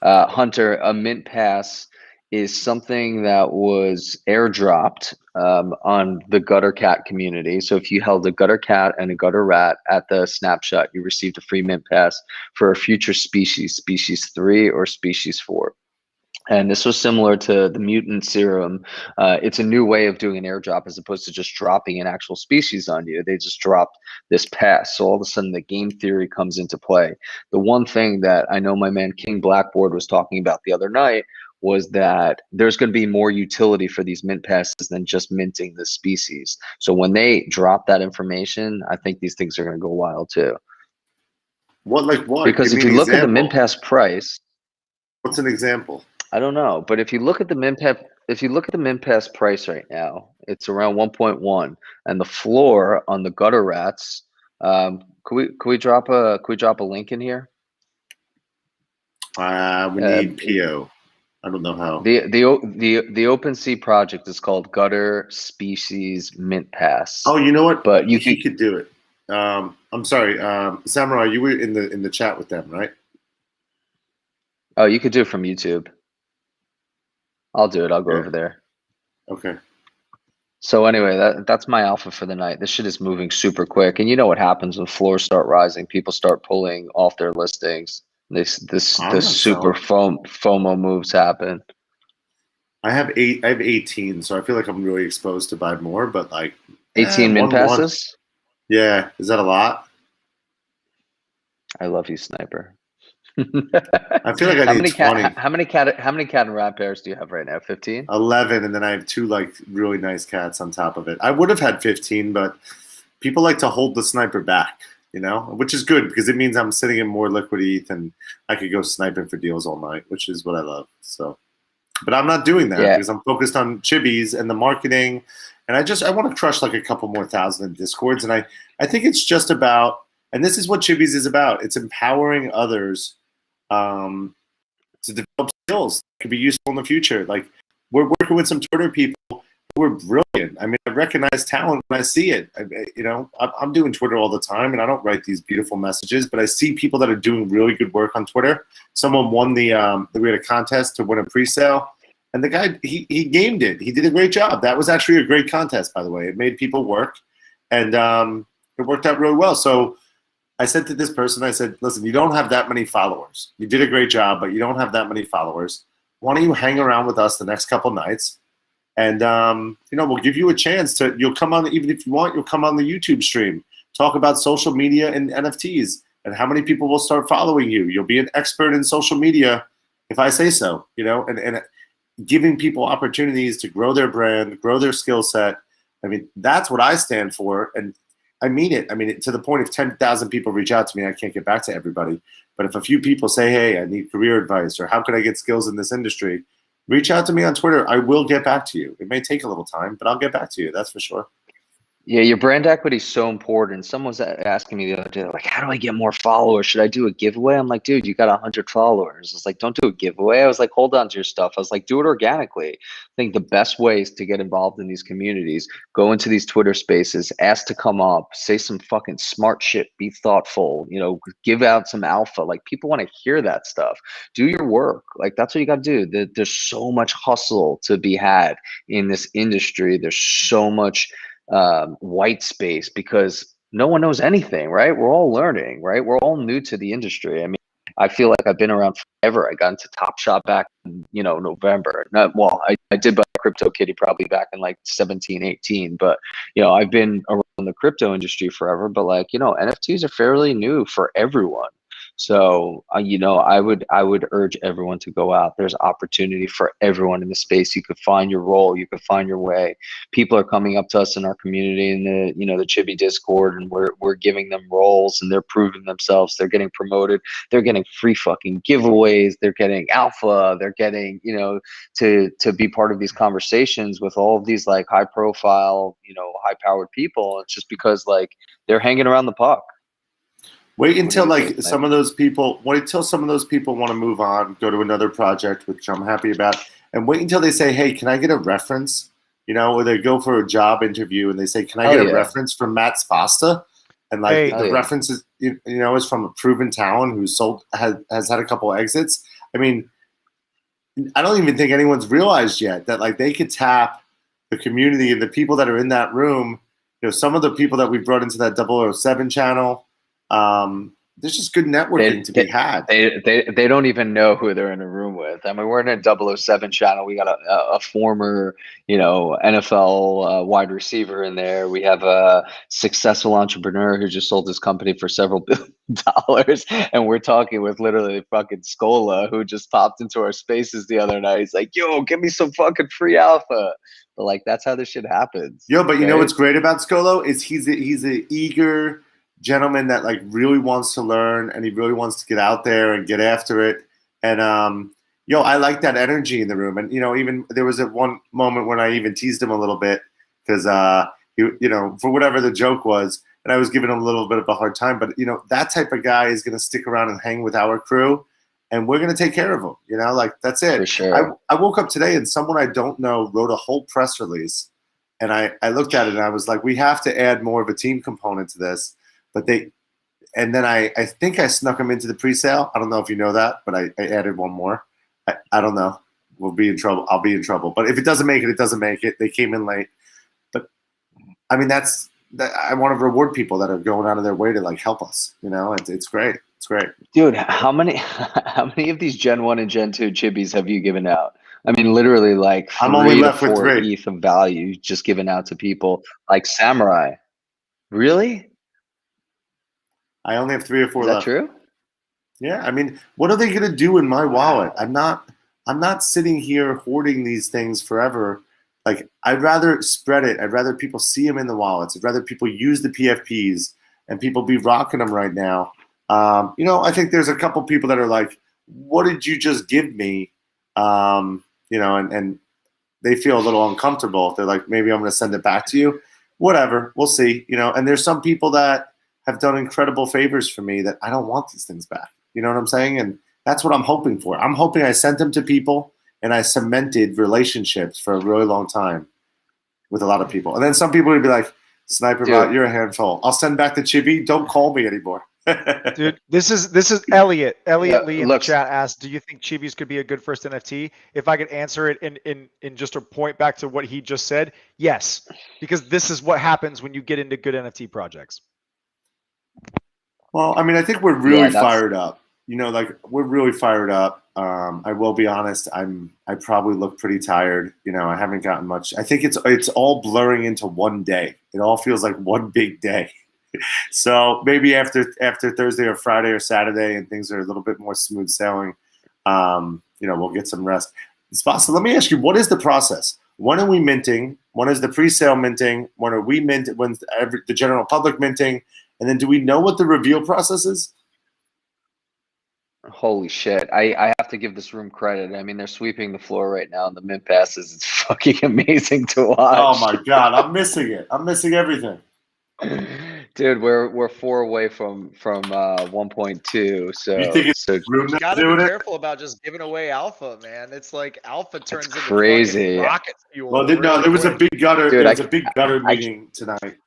Hunter, a mint pass is something that was airdropped on the gutter cat community. So if you held a gutter cat and a gutter rat at the snapshot, you received a free mint pass for a future species, species 3 or species 4. And this was similar to the mutant serum. It's a new way of doing an airdrop as opposed to just dropping an actual species on you. They just dropped this pass. So all of a sudden the game theory comes into play. The one thing that I know my man King Blackboard was talking about the other night was that there's going to be more utility for these mint passes than just minting the species. So when they drop that information, I think these things are going to go wild too.
What, like what?
Because
Give
if
me
you
an
look at the
example.
mint pass price,
What's an example?
I don't know, but if you look at the mint pass price right now, it's around 1.1, and the floor on the gutter rats. Could we drop a link in here?
We need PO. I don't know how.
The OpenSea project is called Gutter Species Mint Pass.
Oh, you know what?
But
he could do it. I'm sorry, Samurai. You were in the chat with them, right?
Oh, you could do it from YouTube. I'll do it. I'll go over there.
Okay.
So anyway, that's my alpha for the night. This shit is moving super quick, and you know what happens when floors start rising? People start pulling off their listings. This super FOMO moves happen.
I have 18, so I feel like I'm really exposed to buy more. But like
18 mint passes.
Yeah, is that a lot?
I love you, Sniper.
I feel like I need 20.
How many cat and rat pairs do you have right now? 15?
11, and then I have 2 like really nice cats on top of it. I would have had 15, but people like to hold the sniper back, you know, which is good because it means I'm sitting in more liquid ETH and I could go sniping for deals all night, which is what I love. So, but I'm not doing that because I'm focused on Chibis and the marketing, and I want to crush like a couple more thousand in Discords, and I think it's just about, and this is what Chibis is about. It's empowering others to develop skills that could be useful in the future. Like we're working with some Twitter people who are brilliant. I mean, I recognize talent when I see it. I'm doing Twitter all the time, and I don't write these beautiful messages, but I see people that are doing really good work on Twitter. Someone won we had a contest to win a pre-sale, and the guy he gamed it. He did a great job. That was actually a great contest, by the way. It made people work, and it worked out really well. So I said to this person, I said, listen, you don't have that many followers. You did a great job, but you don't have that many followers. Why don't you hang around with us the next couple nights? And, we'll give you a chance you'll come on, even if you want, you'll come on the YouTube stream, talk about social media and NFTs and how many people will start following you. You'll be an expert in social media if I say so, and giving people opportunities to grow their brand, grow their skill set. I mean, that's what I stand for. And I mean it. I mean it to the point if 10,000 people reach out to me, I can't get back to everybody. But if a few people say, hey, I need career advice, or how can I get skills in this industry, reach out to me on Twitter. I will get back to you. It may take a little time, but I'll get back to you. That's for sure.
Yeah, your brand equity is so important. Someone was asking me the other day, like, how do I get more followers? Should I do a giveaway? I'm like, dude, you got 100 followers. It's like, don't do a giveaway. I was like, hold on to your stuff. I was like, do it organically. I think the best ways to get involved in these communities, go into these Twitter spaces, ask to come up, say some fucking smart shit, be thoughtful, give out some alpha. Like, people want to hear that stuff. Do your work. Like, that's what you got to do. There's so much hustle to be had in this industry. There's so much white space because no one knows anything, right? We're all learning, right? We're all new to the industry. I mean, I feel like I've been around forever. I got into Top Shot back in, November. I did buy CryptoKitty probably back in like 17, 18, but I've been around
in the crypto industry forever, but like, NFTs are fairly new for everyone. So, I would urge everyone to go out. There's opportunity for everyone in the space. You could find your role. You could find your way. People are coming up to us in our community in the Chibi Discord, and we're giving them roles, and they're proving themselves. They're getting promoted. They're getting free fucking giveaways. They're getting alpha. They're getting, to be part of these conversations with all of these like high profile, high powered people. It's just because like they're hanging around the puck.
Wait until some of those people want to move on, go to another project, which I'm happy about, and wait until they say, "Hey, can I get a reference?" Or they go for a job interview and they say, "Can I get a reference from Matt Spasta?" And the reference is, is from a proven talent who has had a couple exits. I mean, I don't even think anyone's realized yet that like they could tap the community and the people that are in that room. Some of the people that we brought into that 007 channel. There's just good networking to be had.
They don't even know who they're in a room with. I mean, we're in a 007 channel. We got a former, NFL wide receiver in there. We have a successful entrepreneur who just sold his company for several $billions. And we're talking with literally fucking Scola, who just popped into our spaces the other night. He's like, "Yo, give me some fucking free alpha." But like, that's how this shit happens.
Yo, but you know what's great about Scolo is he's an eager gentleman that like really wants to learn, and he really wants to get out there and get after it. And I like that energy in the room. And even there was one moment when I even teased him a little bit because for whatever the joke was, and I was giving him a little bit of a hard time. But that type of guy is going to stick around and hang with our crew, and we're going to take care of him. Like that's it.
For sure.
I woke up today and someone I don't know wrote a whole press release, and I looked at it and I was like, we have to add more of a team component to this. But then I think I snuck them into the pre-sale. I don't know if you know that, but I added one more. I don't know. We'll be in trouble. I'll be in trouble. But if it doesn't make it, it doesn't make it. They came in late. But I mean, I want to reward people that are going out of their way to like help us. It's great. It's great.
Dude, how many of these Gen 1 and Gen 2 Chibis have you given out? I mean, literally like
I'm only left with 3
ETH of value just given out to people like Samurai. Really?
I only have 3 or 4 left.
Is that true?
Yeah, I mean, what are they going to do in my wallet? I'm not sitting here hoarding these things forever. Like, I'd rather spread it. I'd rather people see them in the wallets. I'd rather people use the PFPs and people be rocking them right now. I think there's a couple people that are like, "What did you just give me?" And they feel a little uncomfortable. They're like, "Maybe I'm going to send it back to you." Whatever, we'll see. And there's some people that have done incredible favors for me that I don't want these things back. You know what I'm saying? And that's what I'm hoping for. I'm hoping I sent them to people and I cemented relationships for a really long time with a lot of people. And then some people would be like, "Sniper Bot, you're a handful. I'll send back the Chibi. Don't call me anymore."
Dude, this is Elliot. Elliot Lee in the
look.
chat asked, "Do you think Chibis could be a good first NFT?" If I could answer it in just a point back to what he just said, yes, because this is what happens when you get into good NFT projects.
Well, I mean, I think we're really fired up. We're really fired up. I will be honest. I probably look pretty tired. I haven't gotten much. I think it's all blurring into one day. It all feels like one big day. So maybe after Thursday or Friday or Saturday, and things are a little bit more smooth sailing, we'll get some rest. Spasa, let me ask you, what is the process? When are we minting? When is the pre-sale minting? When are we minting? When's the general public minting? And then do we know what the reveal process is?
Holy shit. I have to give this room credit. I mean, they're sweeping the floor right now in the mint passes. It's fucking amazing to watch.
Oh my God, I'm missing it. I'm missing everything.
Dude, we're 4 away from 1.2. So
you think it's
you gotta be careful about just giving away alpha, man. It's like alpha turns into
crazy
rocket fuel.
Well, there was a big gutter.
Dude,
there was a big gutter meeting tonight.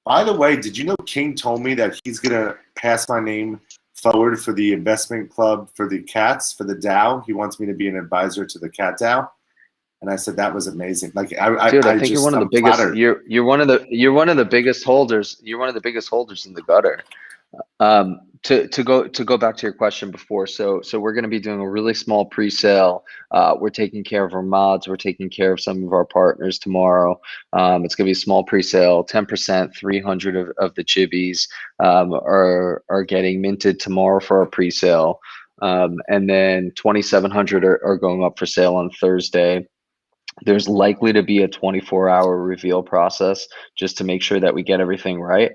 By the way, did you know King told me that he's gonna pass my name forward for the investment club for the cats, for the DAO? He wants me to be an advisor to the cat DAO. And I said that was amazing. Like,
dude, I think you're one of the biggest.
Flattered.
You're one of the biggest holders. You're one of the biggest holders in the gutter.
to go back to your question before, so we're going to be doing a really small pre-sale. We're taking care of our mods, we're taking care of some of our partners tomorrow. It's going to be a small pre-sale. 10%, 300 of the chibis are getting minted tomorrow for our pre-sale, and then 2,700 are going up for sale on Thursday. There's likely to be a 24-hour reveal process just to make sure that we get everything right.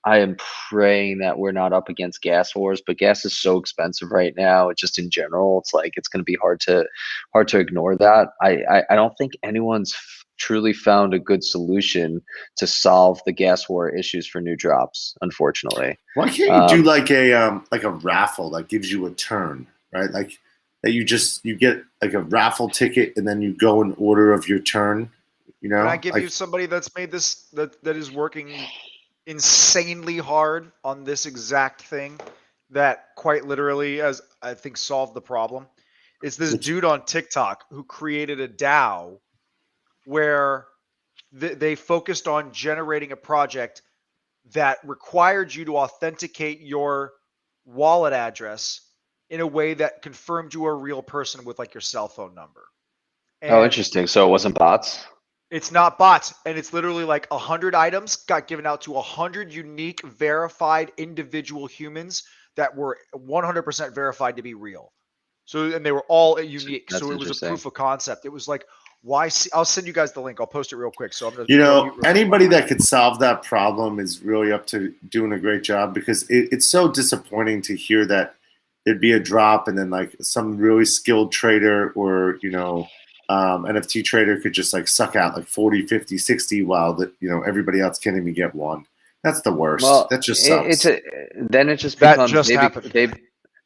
I am praying that we're not up against gas wars, but gas is so expensive right now. Just in general, it's like it's going to be hard to ignore that. I don't think anyone's truly found a good solution to solve the gas war issues for new drops, unfortunately.
Why can't you do like a raffle that gives you a turn, right? Like that you get like a raffle ticket and then you go in order of your turn, you know?
Can I give
like,
you somebody that's made this that is working insanely hard on this exact thing that quite literally, as I think, solved the problem? It's this dude on TikTok who created a DAO where they focused on generating a project that required you to authenticate your wallet address in a way that confirmed you were a real person with like your cell phone number.
Oh,
And
interesting. So it wasn't bots?
it's not bots, and it's literally like 100 items got given out to 100 unique verified individual humans that were 100% verified to be real. So, and they were all unique.
That's
So it was a
interesting.
proof of concept. It was like, why? I'll send you guys the link. I'll post it real quick. So I'm gonna,
you
go
know,
mute real quick.
anybody that could solve that problem is really up to doing a great job, because it's so disappointing to hear that there'd be a drop and then like some really skilled trader or, you know, NFT trader could just like suck out like 40, 50, 60 while that, you know, everybody else can't even get one. That's the worst.
Well,
that just sucks.
Then it just
That
becomes
just happened.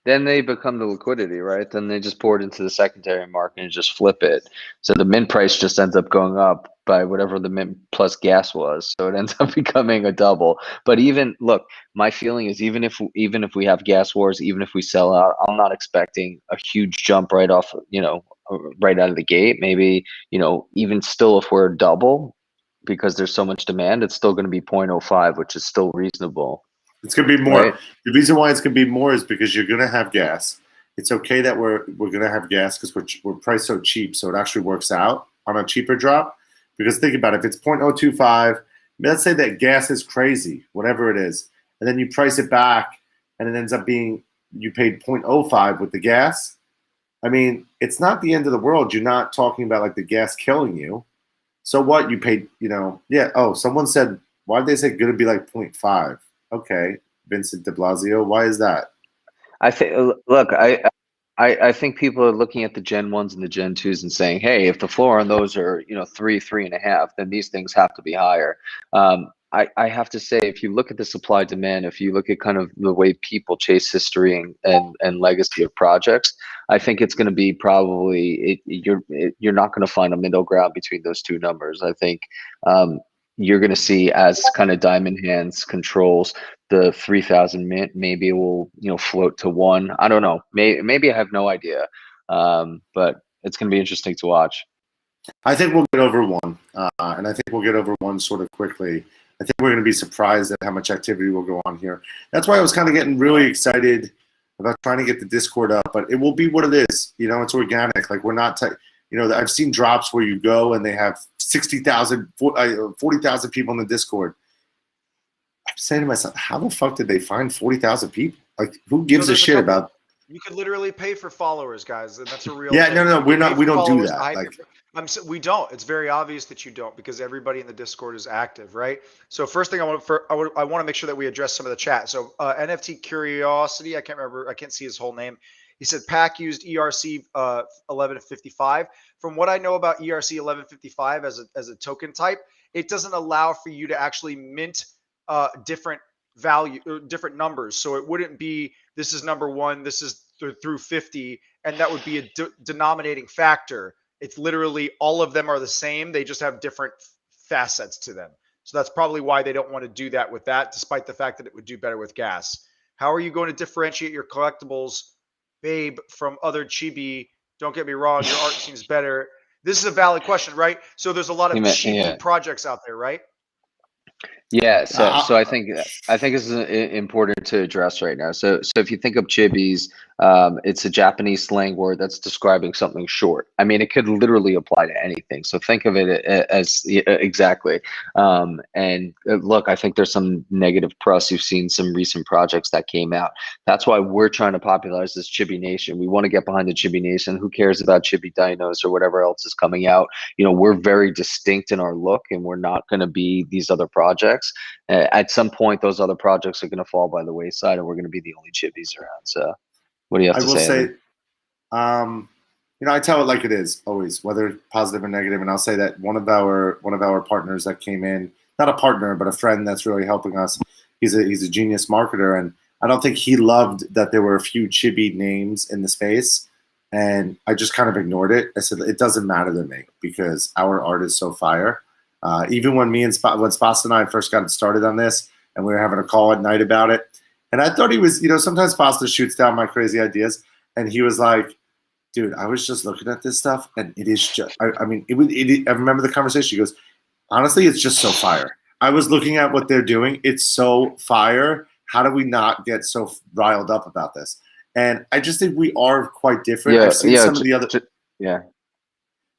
then they become the liquidity, right? Then they just pour it into the secondary market and just flip it. So the mint price just ends up going up by whatever the mint plus gas was. So it ends up becoming a double. But even look, my feeling is even if we have gas wars, even if we sell out, I'm not expecting a huge jump right off, you know, right out of the gate. Maybe, you know, even still if we're double, because there's so much demand, it's still going to be 0.05, which is still reasonable.
It's going to be more.
Right.
The reason why it's going to be more is because you're going to have gas. It's okay that we're going to have gas because we're priced so cheap, so it actually works out on a cheaper drop. Because think about it, if it's 0.025, let's say that gas is crazy, whatever it is, and then you price it back, and it ends up being you paid 0.05 with the gas. I mean, it's not the end of the world. You're not talking about like the gas killing you. So what? You paid, you know, yeah. Oh, someone said, why did they say going to be like 0.5? Okay, Vincent de Blasio, why is that?
I think, look, I think people are looking at the Gen 1s and the Gen 2s and saying, hey, if the floor on those are, you know, 3.5, then these things have to be higher. I have to say, if you look at the supply demand, if you look at kind of the way people chase history and legacy of projects, I think it's going to be probably you're not going to find a middle ground between those two numbers. I think you're going to see as kind of Diamond Hands controls the 3,000 mint, maybe it will, you know, float to 1. I don't know. Maybe I have no idea, but it's going to be interesting to watch.
I think we'll get over 1, and I think we'll get over 1 sort of quickly. I think we're going to be surprised at how much activity will go on here. That's why I was kind of getting really excited about trying to get the Discord up, but it will be what it is. You know, it's organic. Like we're not, you know, I've seen drops where you go and they have 60,000, 40,000 people in the Discord. I'm saying to myself, how the fuck did they find 40,000 people? Like, who gives a shit about?
You could literally pay for followers, guys, and that's a real.
Yeah,
thing.
no, we don't do that.
Like, we don't. It's very obvious that you don't, because everybody in the Discord is active, right? So first thing I want to make sure that we address some of the chat. So NFT Curiosity, I can't see his whole name. He said Pack used ERC 1155. From what I know about ERC 1155 as a token type, it doesn't allow for you to actually mint different different numbers. So it wouldn't be this is number 1, this is through 50, and that would be a denominating factor. It's literally all of them are the same. They just have different facets to them. So that's probably why they don't want to do that with that, despite the fact that it would do better with gas. How are you going to differentiate your collectibles, babe, from other chibi? Don't get me wrong, your art seems better. This is a valid question, right? So there's a lot of chibi projects out there, right?
Yeah, so
Uh,
so I think this is important to address right now. So if you think of chibis, it's a Japanese slang word that's describing something short. I mean, it could literally apply to anything. So think of it as exactly. And look, I think there's some negative press. You've seen some recent projects that came out. That's why we're trying to popularize this Chibi Nation. We want to get behind the Chibi Nation. Who cares about Chibi Dinos or whatever else is coming out? You know, we're very distinct in our look, and we're not going to be these other projects. At some point, those other projects are going to fall by the wayside, and we're going to be the only chibis around. So, what do you have
I
to
will
say,
say,
Evan?
I tell it like it is always, whether positive or negative. And I'll say that one of our partners that came in, not a partner, but a friend that's really helping us. He's a genius marketer, and I don't think he loved that there were a few chibi names in the space. And I just kind of ignored it. I said it doesn't matter to me because our art is so fire. Even when when Spots and I first got started on this, and we were having a call at night about it, and I thought he was, sometimes Foster shoots down my crazy ideas, and he was like, "Dude, I was just looking at this stuff, and it is just, I mean, I remember the conversation. He goes, honestly, it's just so fire. I was looking at what they're doing. It's so fire. How do we not get so riled up about this?" And I just think we are quite different.
Yeah,
I've seen some of the other.
yeah.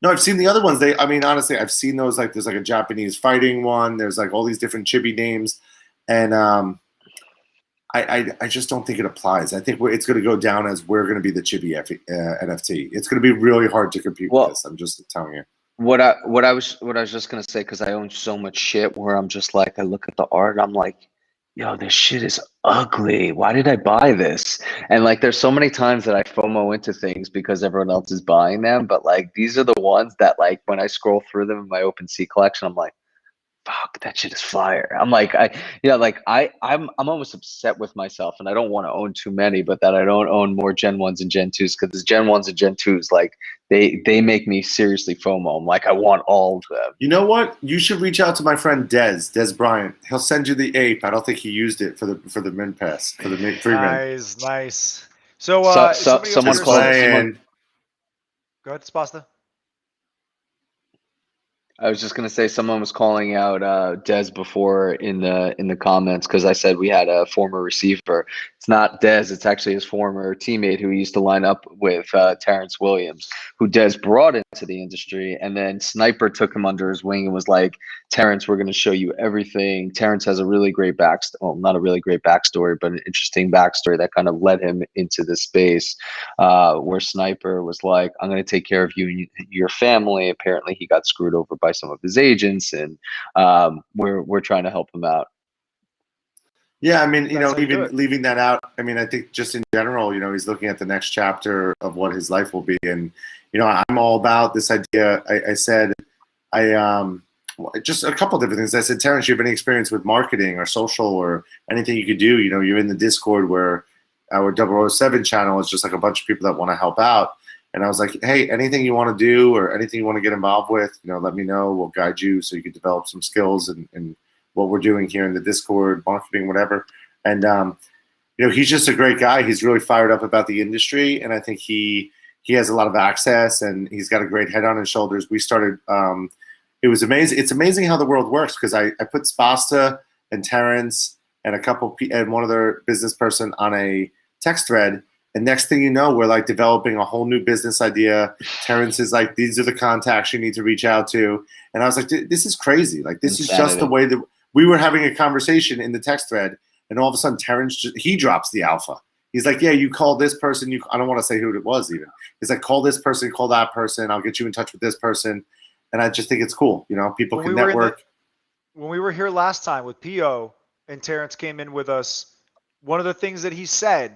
No, I've seen the other ones. I mean, honestly, I've seen those. Like, there's like a Japanese fighting one. There's like all these different chibi names, and I just don't think it applies. I think it's going to go down as we're going to be the chibi NFT. It's going to be really hard to compete with this. I'm just telling you.
What I was just gonna say, because I own so much shit where I'm just like, I look at the art, I'm like, yo, this shit is ugly. Why did I buy this? And like, there's so many times that I FOMO into things because everyone else is buying them, but like, these are the ones that like when I scroll through them in my OpenSea collection, I'm like, fuck, that shit is fire. I'm like, I'm almost upset with myself, and I don't want to own too many, but that I don't own more Gen 1s and Gen 2s, because Gen 1s and Gen 2s, like they make me seriously FOMO. I'm like, I want all of them.
You know what? You should reach out to my friend Des Bryant. He'll send you the ape. I don't think he used it for the min pass, for the free min.
Nice. So,
Someone
Just
called
playing.
Go ahead, Spasta.
I was just gonna say someone was calling out Dez before in the comments, because I said we had a former receiver. It's not Dez, it's actually his former teammate who he used to line up with, Terrence Williams, who Dez brought into the industry, and then Sniper took him under his wing and was like, Terrence, we're gonna show you everything. Terrence has a really great not a really great backstory, but an interesting backstory that kind of led him into this space, where Sniper was like, I'm gonna take care of you and your family. Apparently he got screwed over by some of his agents, and we're trying to help him out.
Yeah, I mean,
That's how you do
even
it.
leaving that out, I mean, I think just in general, he's looking at the next chapter of what his life will be. And, I'm all about this idea. I said, just a couple different things. I said, Terrence, you have any experience with marketing or social or anything you could do? You're in the Discord where our 007 channel is just like a bunch of people that want to help out. And I was like, hey, anything you want to do or anything you want to get involved with, let me know. We'll guide you so you can develop some skills and what we're doing here in the Discord, marketing, whatever. And, he's just a great guy. He's really fired up about the industry. And I think he has a lot of access, and he's got a great head on his shoulders. We started, it was amazing. It's amazing how the world works, because I put Spasta and Terrence and and one other business person on a text thread. And next thing you know, we're like developing a whole new business idea. Terrence is like, these are the contacts you need to reach out to. And I was like, this is crazy. Like, this is just the way that we were having a conversation in the text thread. And all of a sudden, Terrence, he drops the alpha. He's like, yeah, you call this person. I don't want to say who it was even. He's like, call this person, call that person. I'll get you in touch with this person. And I just think it's cool. People can network.
When we were here last time with PO and Terrence came in with us, one of the things that he said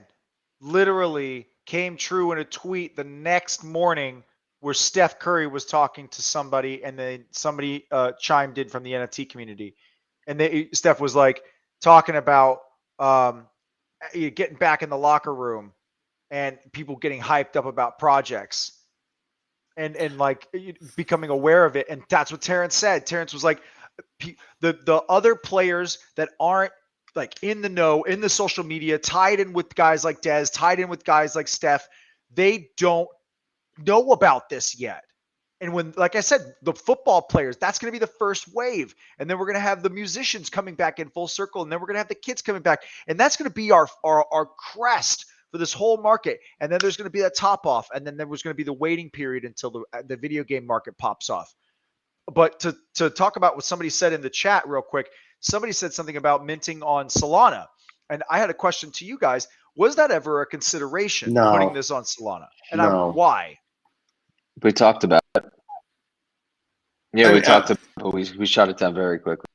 literally came true in a tweet the next morning, where Steph Curry was talking to somebody, and then somebody chimed in from the NFT community. And Steph was like talking about getting back in the locker room and people getting hyped up about projects and like becoming aware of it. And that's what Terrence said. Terrence was like, the other players that aren't like in the know, in the social media, tied in with guys like Dez, tied in with guys like Steph, they don't know about this yet. And when, like I said, the football players, that's going to be the first wave. And then we're going to have the musicians coming back in full circle. And then we're going to have the kids coming back. And that's going to be our crest for this whole market. And then there's going to be that top off. And then there was going to be the waiting period until the video game market pops off. But to talk about what somebody said in the chat real quick, somebody said something about minting on Solana. And I had a question to you guys. Was that ever a consideration,
No.
putting this on Solana? And
No.
why?
We talked about it. Yeah, we talked about it, but we shot it down very quickly.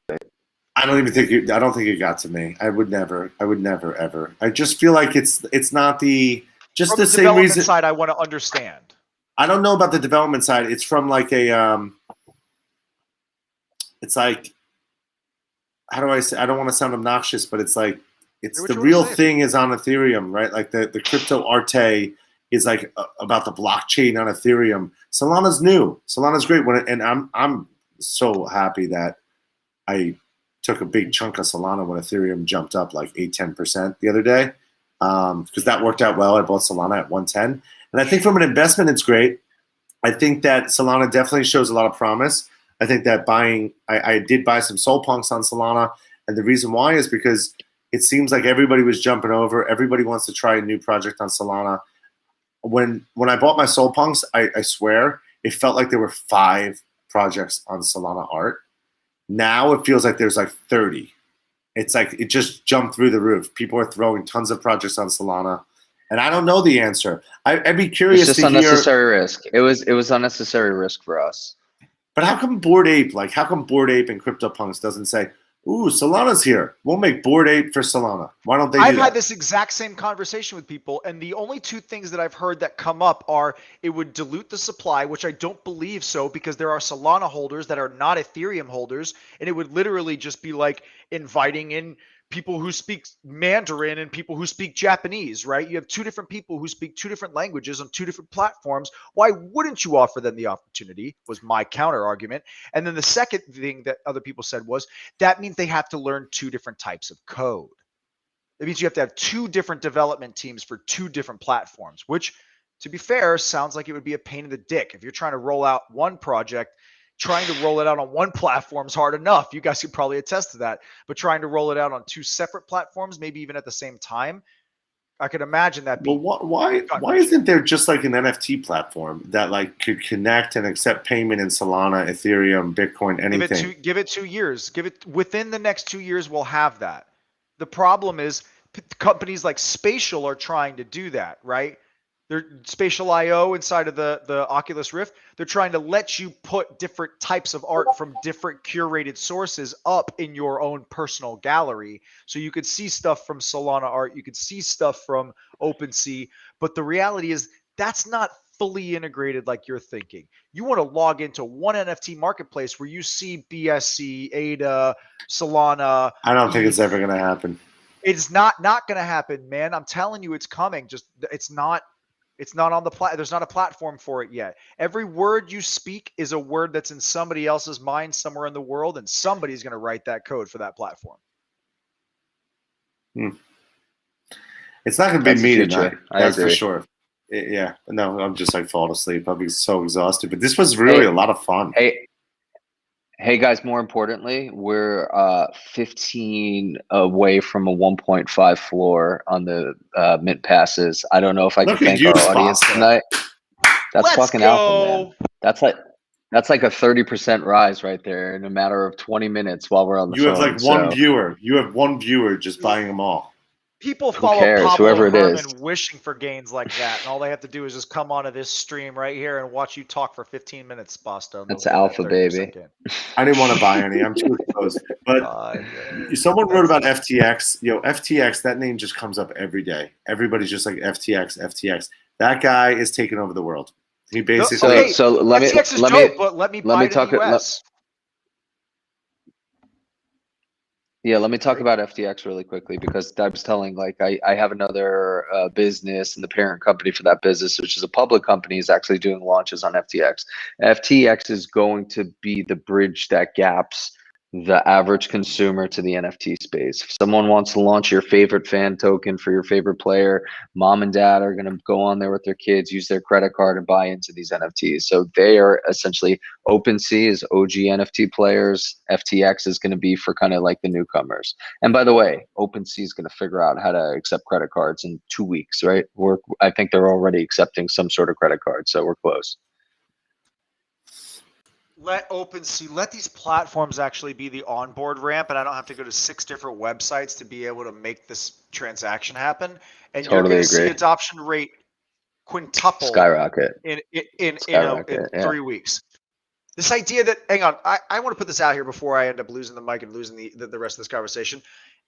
I don't think it got to me. I would never ever. I just feel like it's not the just
From
the
the
same
development
reason.
side, I want to understand.
I don't know about the development side. It's from like a it's like, how do I say? I don't want to sound obnoxious, but it's like the real thing is on Ethereum, right? Like the crypto arte is like about the blockchain on Ethereum. Solana's new. Solana's great. And I'm so happy that I took a big chunk of Solana when Ethereum jumped up like 8-10% the other day, because that worked out well. I bought Solana at 110, and I think from an investment, it's great. I think that Solana definitely shows a lot of promise. I think that I did buy some Soul Punks on Solana, and the reason why is because it seems like everybody was jumping over. Everybody wants to try a new project on Solana. When I bought my Soul Punks, I swear it felt like there were 5 projects on Solana art. Now it feels like there's like 30. It's like it just jumped through the roof. People are throwing tons of projects on Solana, and I don't know the answer. I'd be curious
It's just unnecessary risk. It was unnecessary risk for us.
But how come Bored Ape and CryptoPunks doesn't say, "Ooh, Solana's here. We'll make Bored Ape for Solana"? Why don't they?
I've had this exact same conversation with people, and the only 2 things that I've heard that come up are it would dilute the supply, which I don't believe so, because there are Solana holders that are not Ethereum holders, and it would literally just be like inviting in people who speak Mandarin and people who speak Japanese, right? You have 2 different people who speak 2 different languages on 2 different platforms. Why wouldn't you offer them the opportunity? Was my counter argument. And then the second thing that other people said was that means they have to learn 2 different types of code. It means you have to have 2 different development teams for 2 different platforms, which, to be fair, sounds like it would be a pain in the dick. If you're trying to roll out one project, trying to roll it out on one platform is hard enough. You guys could probably attest to that. But trying to roll it out on 2 separate platforms, maybe even at the same time, I could imagine that.
Well, why isn't there just like an NFT platform that like could connect and accept payment in Solana, Ethereum, Bitcoin, anything?
Give it 2 years. Give it within the next 2 years. We'll have that. The problem is companies like Spatial are trying to do that, right? They're Spatial IO inside of the Oculus Rift. They're trying to let you put different types of art from different curated sources up in your own personal gallery. So you could see stuff from Solana art. You could see stuff from OpenSea. But the reality is that's not fully integrated like you're thinking. You want to log into one NFT marketplace where you see BSC, ADA, Solana.
I don't think it's ever going to happen.
It's not going to happen, man. I'm telling you, it's coming. Just it's not on the there's not a platform for it yet. Every word you speak is a word that's in somebody else's mind somewhere in the world, and somebody's going to write that code for that platform.
It's not going to be me tonight. That's
agree.
for sure. Yeah. No, I'm just like falling asleep. I'll be so exhausted. But this was really a lot of fun.
Hey guys, more importantly, we're 15 away from a 1.5 floor on the mint passes. I don't know if I can thank our audience tonight. That's fucking alpha, man. That's like a 30% rise right there in a matter of 20 minutes while we're on the phone.
You have like one viewer. You have one viewer just buying them all.
People follow Pablo Herman wishing for gains like that, and all they have to do is just come onto this stream right here and watch you talk for 15 minutes, Boston.
That's alpha, baby.
I didn't want to buy any. I'm too exposed. But someone wrote about FTX. FTX, that name just comes up every day. Everybody's just like FTX. That guy is taking over the world. He basically.
So let me talk. Yeah, let me talk about FTX really quickly, because I was telling, like, I have another business, and the parent company for that business, which is a public company, is actually doing launches on FTX. FTX is going to be the bridge that gaps the average consumer to the NFT space. If someone wants to launch your favorite fan token for your favorite player, mom and dad are going to go on there with their kids, use their credit card, and buy into these NFTs. So they are essentially OpenSea is OG NFT players. FTX is going to be for kind of like the newcomers. And by the way, OpenSea is going to figure out how to accept credit cards in 2 weeks, right? I think they're already accepting some sort of credit card, so we're close.
Let OpenSea, let these platforms actually be the onboard ramp, and I don't have to go to 6 different websites to be able to make this transaction happen. And you're
Totally
going to see
agree.
adoption rate quintuple
Skyrocket.
in
Skyrocket, yeah.
3 weeks. This idea that, hang on, I want to put this out here before I end up losing the mic and losing the rest of this conversation.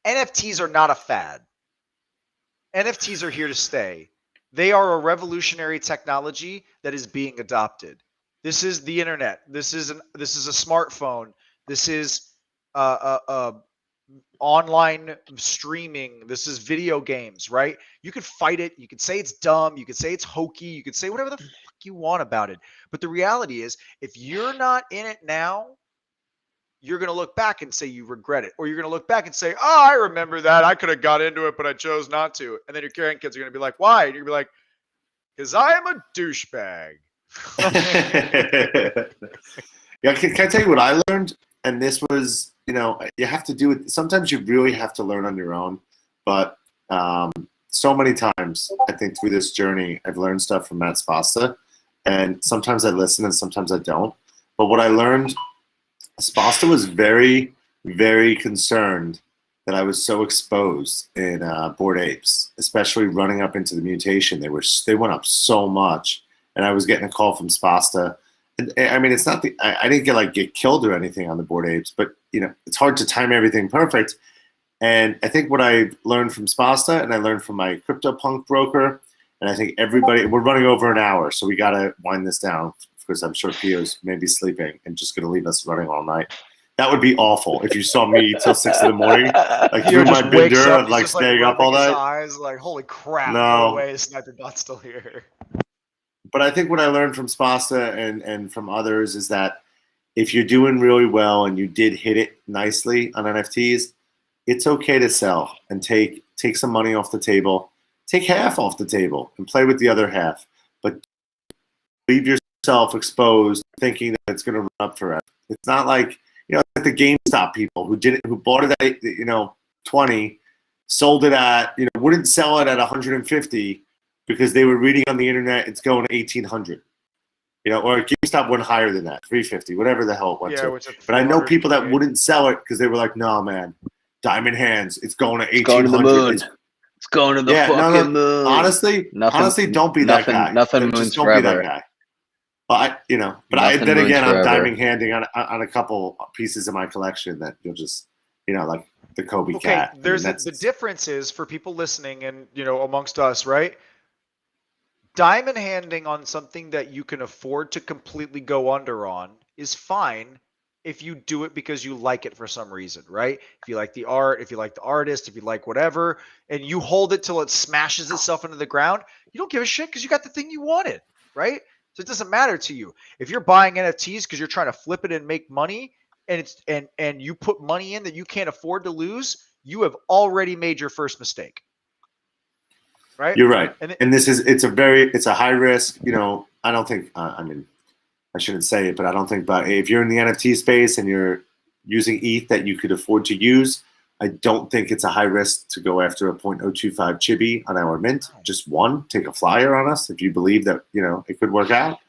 NFTs are not a fad. NFTs are here to stay. They are a revolutionary technology that is being adopted. This is the internet. This is a smartphone. This is online streaming. This is video games, right? You could fight it. You could say it's dumb. You could say it's hokey. You could say whatever the fuck you want about it. But the reality is, if you're not in it now, you're going to look back and say you regret it. Or you're going to look back and say, oh, I remember that. I could have got into it, but I chose not to. And then your grandkids are going to be like, why? And you're going to be like, because I am a douchebag.
Yeah, can I tell you what I learned? And this was, you have to do it. Sometimes you really have to learn on your own. But so many times, I think through this journey, I've learned stuff from Matt Spasta. And sometimes I listen and sometimes I don't. But what I learned, Spasta was very, very concerned that I was so exposed in Bored Apes, especially running up into the mutation. They went up so much. And I was getting a call from Spasta. And I mean, it's not I didn't get killed or anything on the Bored Apes, but it's hard to time everything perfect. And I think what I learned from Spasta and I learned from my CryptoPunk broker, and I think everybody, we're running over an hour, so we got to wind this down because I'm sure Pio's maybe sleeping and just going to leave us running all night. That would be awful if you saw me till 6 in the morning, like through my binder, like staying up all night.
Eyes like, holy crap!
No
way, Sniper Bot's still here.
But I think what I learned from Spasta and from others is that if you're doing really well and you did hit it nicely on NFTs, it's okay to sell and take some money off the table, take half off the table and play with the other half. But leave yourself exposed thinking that it's going to run up forever. It's not like, like the GameStop people who bought it at, 20, sold it at, wouldn't sell it at 150 because they were reading on the internet it's going to 1,800. Or GameStop went higher than that, 350, whatever the hell it went to. But I know people that wouldn't sell it because they were like, no, man, diamond hands, it's going to 1,800.
It's going to the moon. It's going to the fucking moon.
Honestly, don't be that guy.
Nothing moons
just don't
forever.
be that guy. But then again, I'm diamond handing on a couple pieces of my collection that you'll just, like the Kobe cat.
The difference is for people listening and, amongst us, right? Diamond handing on something that you can afford to completely go under on is fine if you do it because you like it for some reason, right? If you like the art, if you like the artist, if you like whatever, and you hold it till it smashes itself into the ground, you don't give a shit because you got the thing you wanted, right? So it doesn't matter to you. If you're buying NFTs because you're trying to flip it and make money, and you put money in that you can't afford to lose, you have already made your first mistake. Right?
You're right. And it's a high risk, I don't think, I shouldn't say it, but I don't think, but if you're in the NFT space and you're using ETH that you could afford to use, I don't think it's a high risk to go after a 0.025 Chibi on our mint. Just one, take a flyer on us if you believe that, it could work out.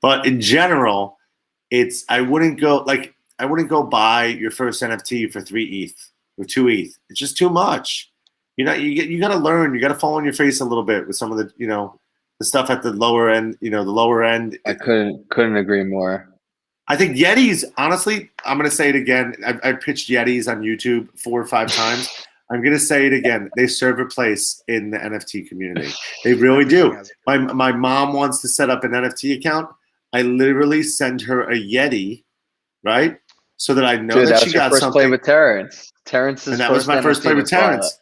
But in general, I wouldn't go buy your first NFT for 3 ETH or 2 ETH. It's just too much. You got to learn. You got to fall on your face a little bit with some of the, the stuff at the lower end. The lower end.
I couldn't agree more.
I think Yetis. Honestly, I'm going to say it again. I've pitched Yetis on YouTube 4 or 5 times. I'm going to say it again. They serve a place in the NFT community. They really do. My mom wants to set up an NFT account. I literally send her a Yeti, right? So that I know that she got something.
Play with Terrence.
And that was my first play with Terrence.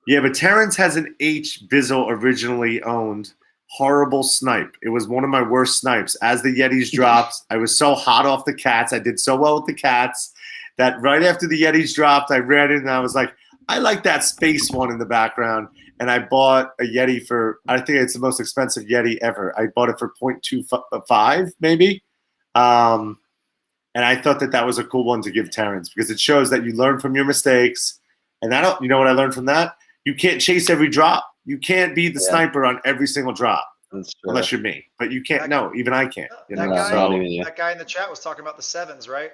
Yeah, but Terrence has an H. Bizzle originally owned horrible snipe. It was one of my worst snipes. As the Yetis dropped, I was so hot off the cats. I did so well with the cats. that right after the Yetis dropped, I read it and I was like, I like that space one in the background. And I bought a Yeti for, I think it's the most expensive Yeti ever. I bought it for 0.25 maybe. And I thought that that was a cool one to give Terrence because it shows that you learn from your mistakes. And you know what I learned from that? You can't chase every drop. You can't be the sniper on every single drop. Unless you're me, but you can't. No, even I can't. You know?
That guy in the chat was talking about the sevens, right?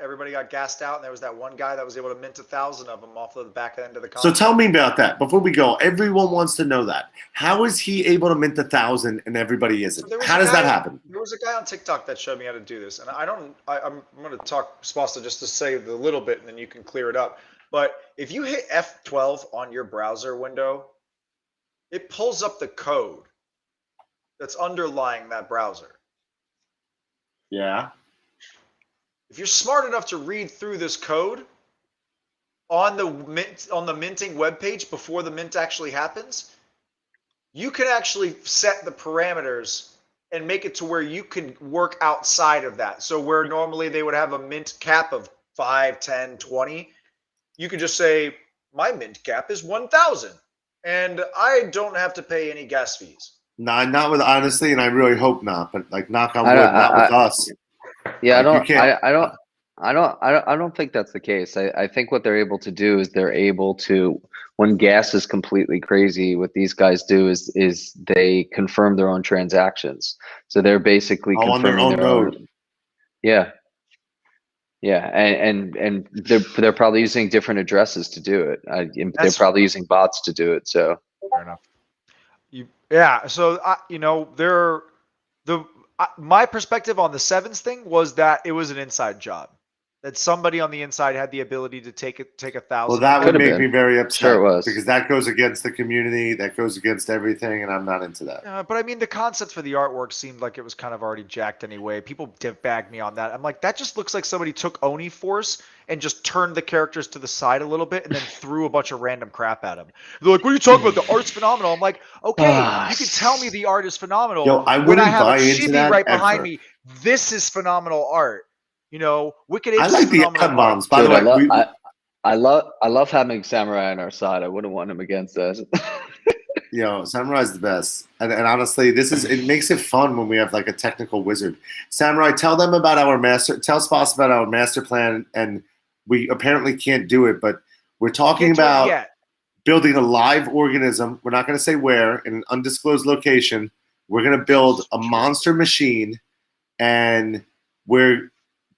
Everybody got gassed out, and there was that one guy that was able to mint 1,000 of them off of the back end of the contract.
So tell me about that before we go. Everyone wants to know that. How is he able to mint 1,000 and everybody isn't?
So
how does that happen?
There was a guy on TikTok that showed me how to do this, and I'm going to talk Spasta just to say a little bit, and then you can clear it up. But if you hit F12 on your browser window, it pulls up the code that's underlying that browser.
Yeah.
If you're smart enough to read through this code on the minting webpage before the mint actually happens, you can actually set the parameters and make it to where you can work outside of that. So where normally they would have a mint cap of 5, 10, 20, you could just say, my mint cap is 1,000 and I don't have to pay any gas fees.
No, not with honestly, and I really hope not. But like, knock on wood, not with us.
Yeah,
like,
I don't think that's the case. I think what they're able to do is they're able to, when gas is completely crazy, what these guys do is they confirm their own transactions. So they're basically confirming their own. Yeah. Yeah, and they're probably using different addresses to do it. They're probably using bots to do it. So
fair enough. Yeah, so my perspective on the sevens thing was that it was an inside job, that somebody on the inside had the ability to take 1,000.
Well, that would make me very upset.
Sure it was.
Because that goes against the community, that goes against everything, and I'm not into that.
But I mean, the concept for the artwork seemed like it was kind of already jacked anyway. People bagged me on that. I'm like, that just looks like somebody took Oni Force and just turned the characters to the side a little bit and then threw a bunch of random crap at them. They're like, what are you talking about? The art's phenomenal. I'm like, okay, you can tell me the art is phenomenal.
Yo, I
when I
wouldn't
have
buy
a
into
Chibi
that
right behind
ever.
me, this is phenomenal art. Wicked Apes
I like
is
the
phenomenal
ad bombs.
art.
By the way,
I love having Samurai on our side. I wouldn't want him against us.
Samurai's the best. And honestly, it makes it fun when we have like a technical wizard. Samurai, tell Sposs about our master plan, and we apparently can't do it, but we're talking about building a live organism. We're not going to say where, in an undisclosed location. We're going to build a monster machine, and we're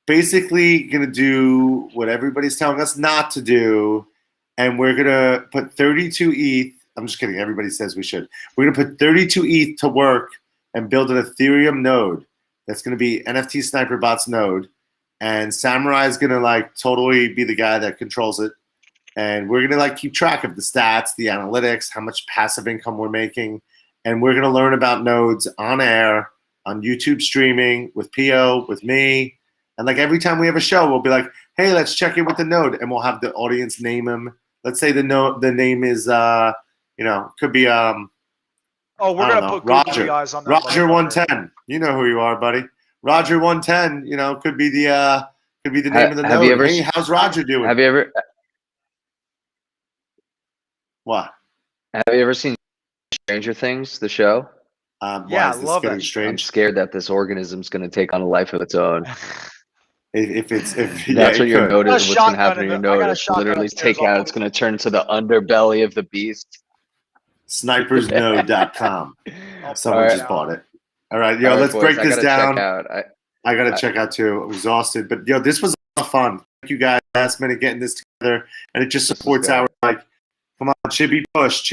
basically going to do what everybody's telling us not to do, and we're going to put 32 ETH. I'm just kidding. Everybody says we should. We're going to put 32 ETH to work and build an Ethereum node that's going to be NFT Sniper Bot's node, and Samurai is going to totally be the guy that controls it, and we're going to keep track of the stats, the analytics, how much passive income we're making, and we're going to learn about nodes on air, on YouTube streaming, with PO, with me. And every time we have a show, we'll be like, hey, let's check in with the node. And we'll have the audience name him. Let's say the name is, could be,
we're going to put
Roger.
eyes on that.
Roger 110. You know who you are, buddy. Roger 110, could be the name of the node. Hey, how's Roger doing?
Have you ever?
What?
Have you ever seen Stranger Things, the show?
Yeah, I love it.
I'm scared that this organism's going to take on a life of its own.
That's
what your node is. What's going to happen in your node is
shotgun
literally take out. It's going to turn to the underbelly of the beast.
Snipersnode.com. Someone just bought it. All right, let's break this down. I got to check out too. I'm exhausted, but this was a lot of fun. Thank you guys. Last minute getting this together, and it just supports our come on, Chibi push.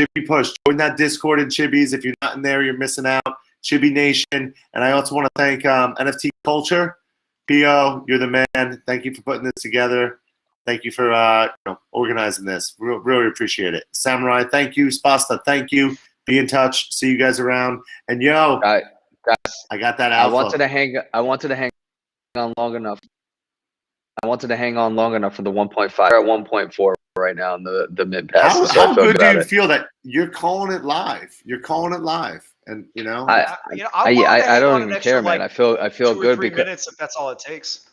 Join that Discord in Chibi's. If you're not in there, you're missing out. Chibi Nation, and I also want to thank NFT Culture. P.O., you're the man. Thank you for putting this together. Thank you for organizing this. Really appreciate it. Samurai, thank you. Spasta, thank you. Be in touch. See you guys around. And
guys,
I got that alpha.
I wanted to hang on long enough. I wanted to hang on long enough for the 1.5. We're at 1.4 right now in the mid pass.
How good do you feel that you're calling it live? And
I don't even care, man. I feel
2 or
good
3
because
minutes if that's all it takes.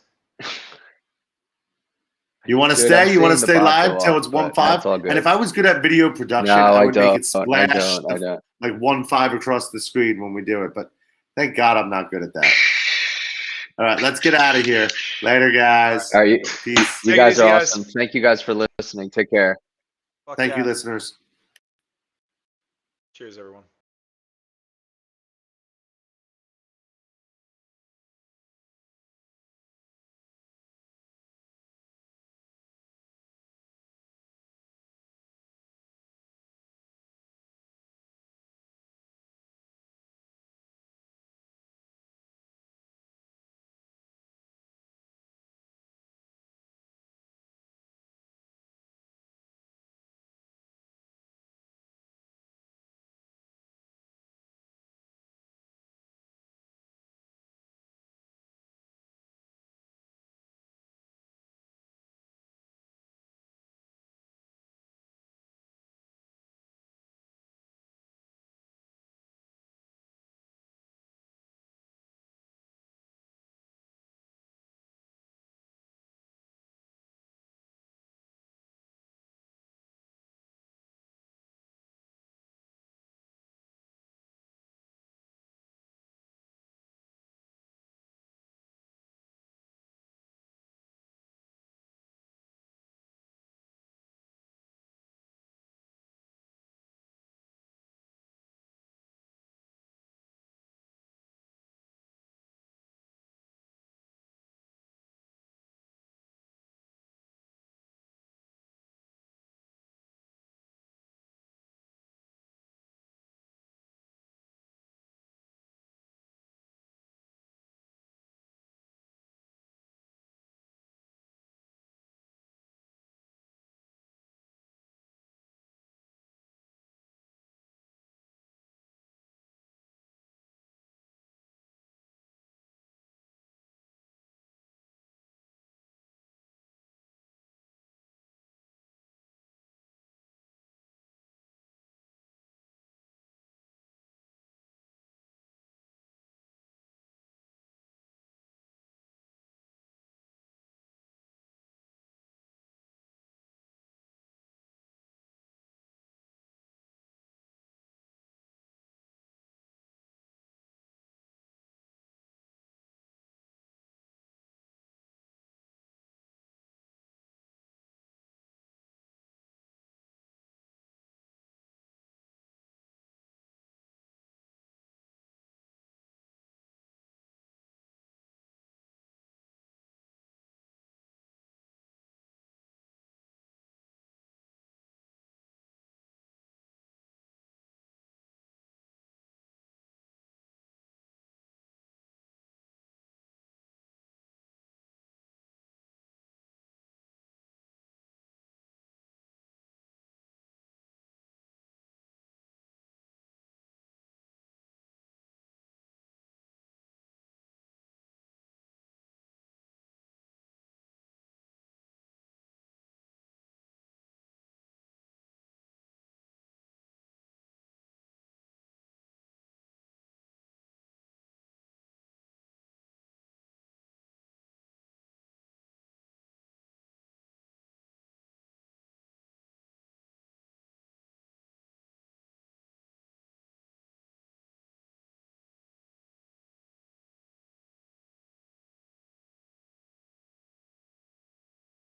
You want to
Dude, I'm
stay? You want to
seeing the
stay
bot
live
go
till
off,
it's
but
1.5?
that's all good.
And if I was good at video production,
No,
I
I
would make
don't.
it splash
I don't.
like 1.5 across the screen when we do it. But thank God I'm not good at that. All right, let's get out of here. Later, guys.
All right,
Peace.
you
Take it
guys
easy,
are
guys.
awesome. Thank you guys for listening. Take care.
Fuck
Thank you,
yeah.
listeners.
Cheers, everyone.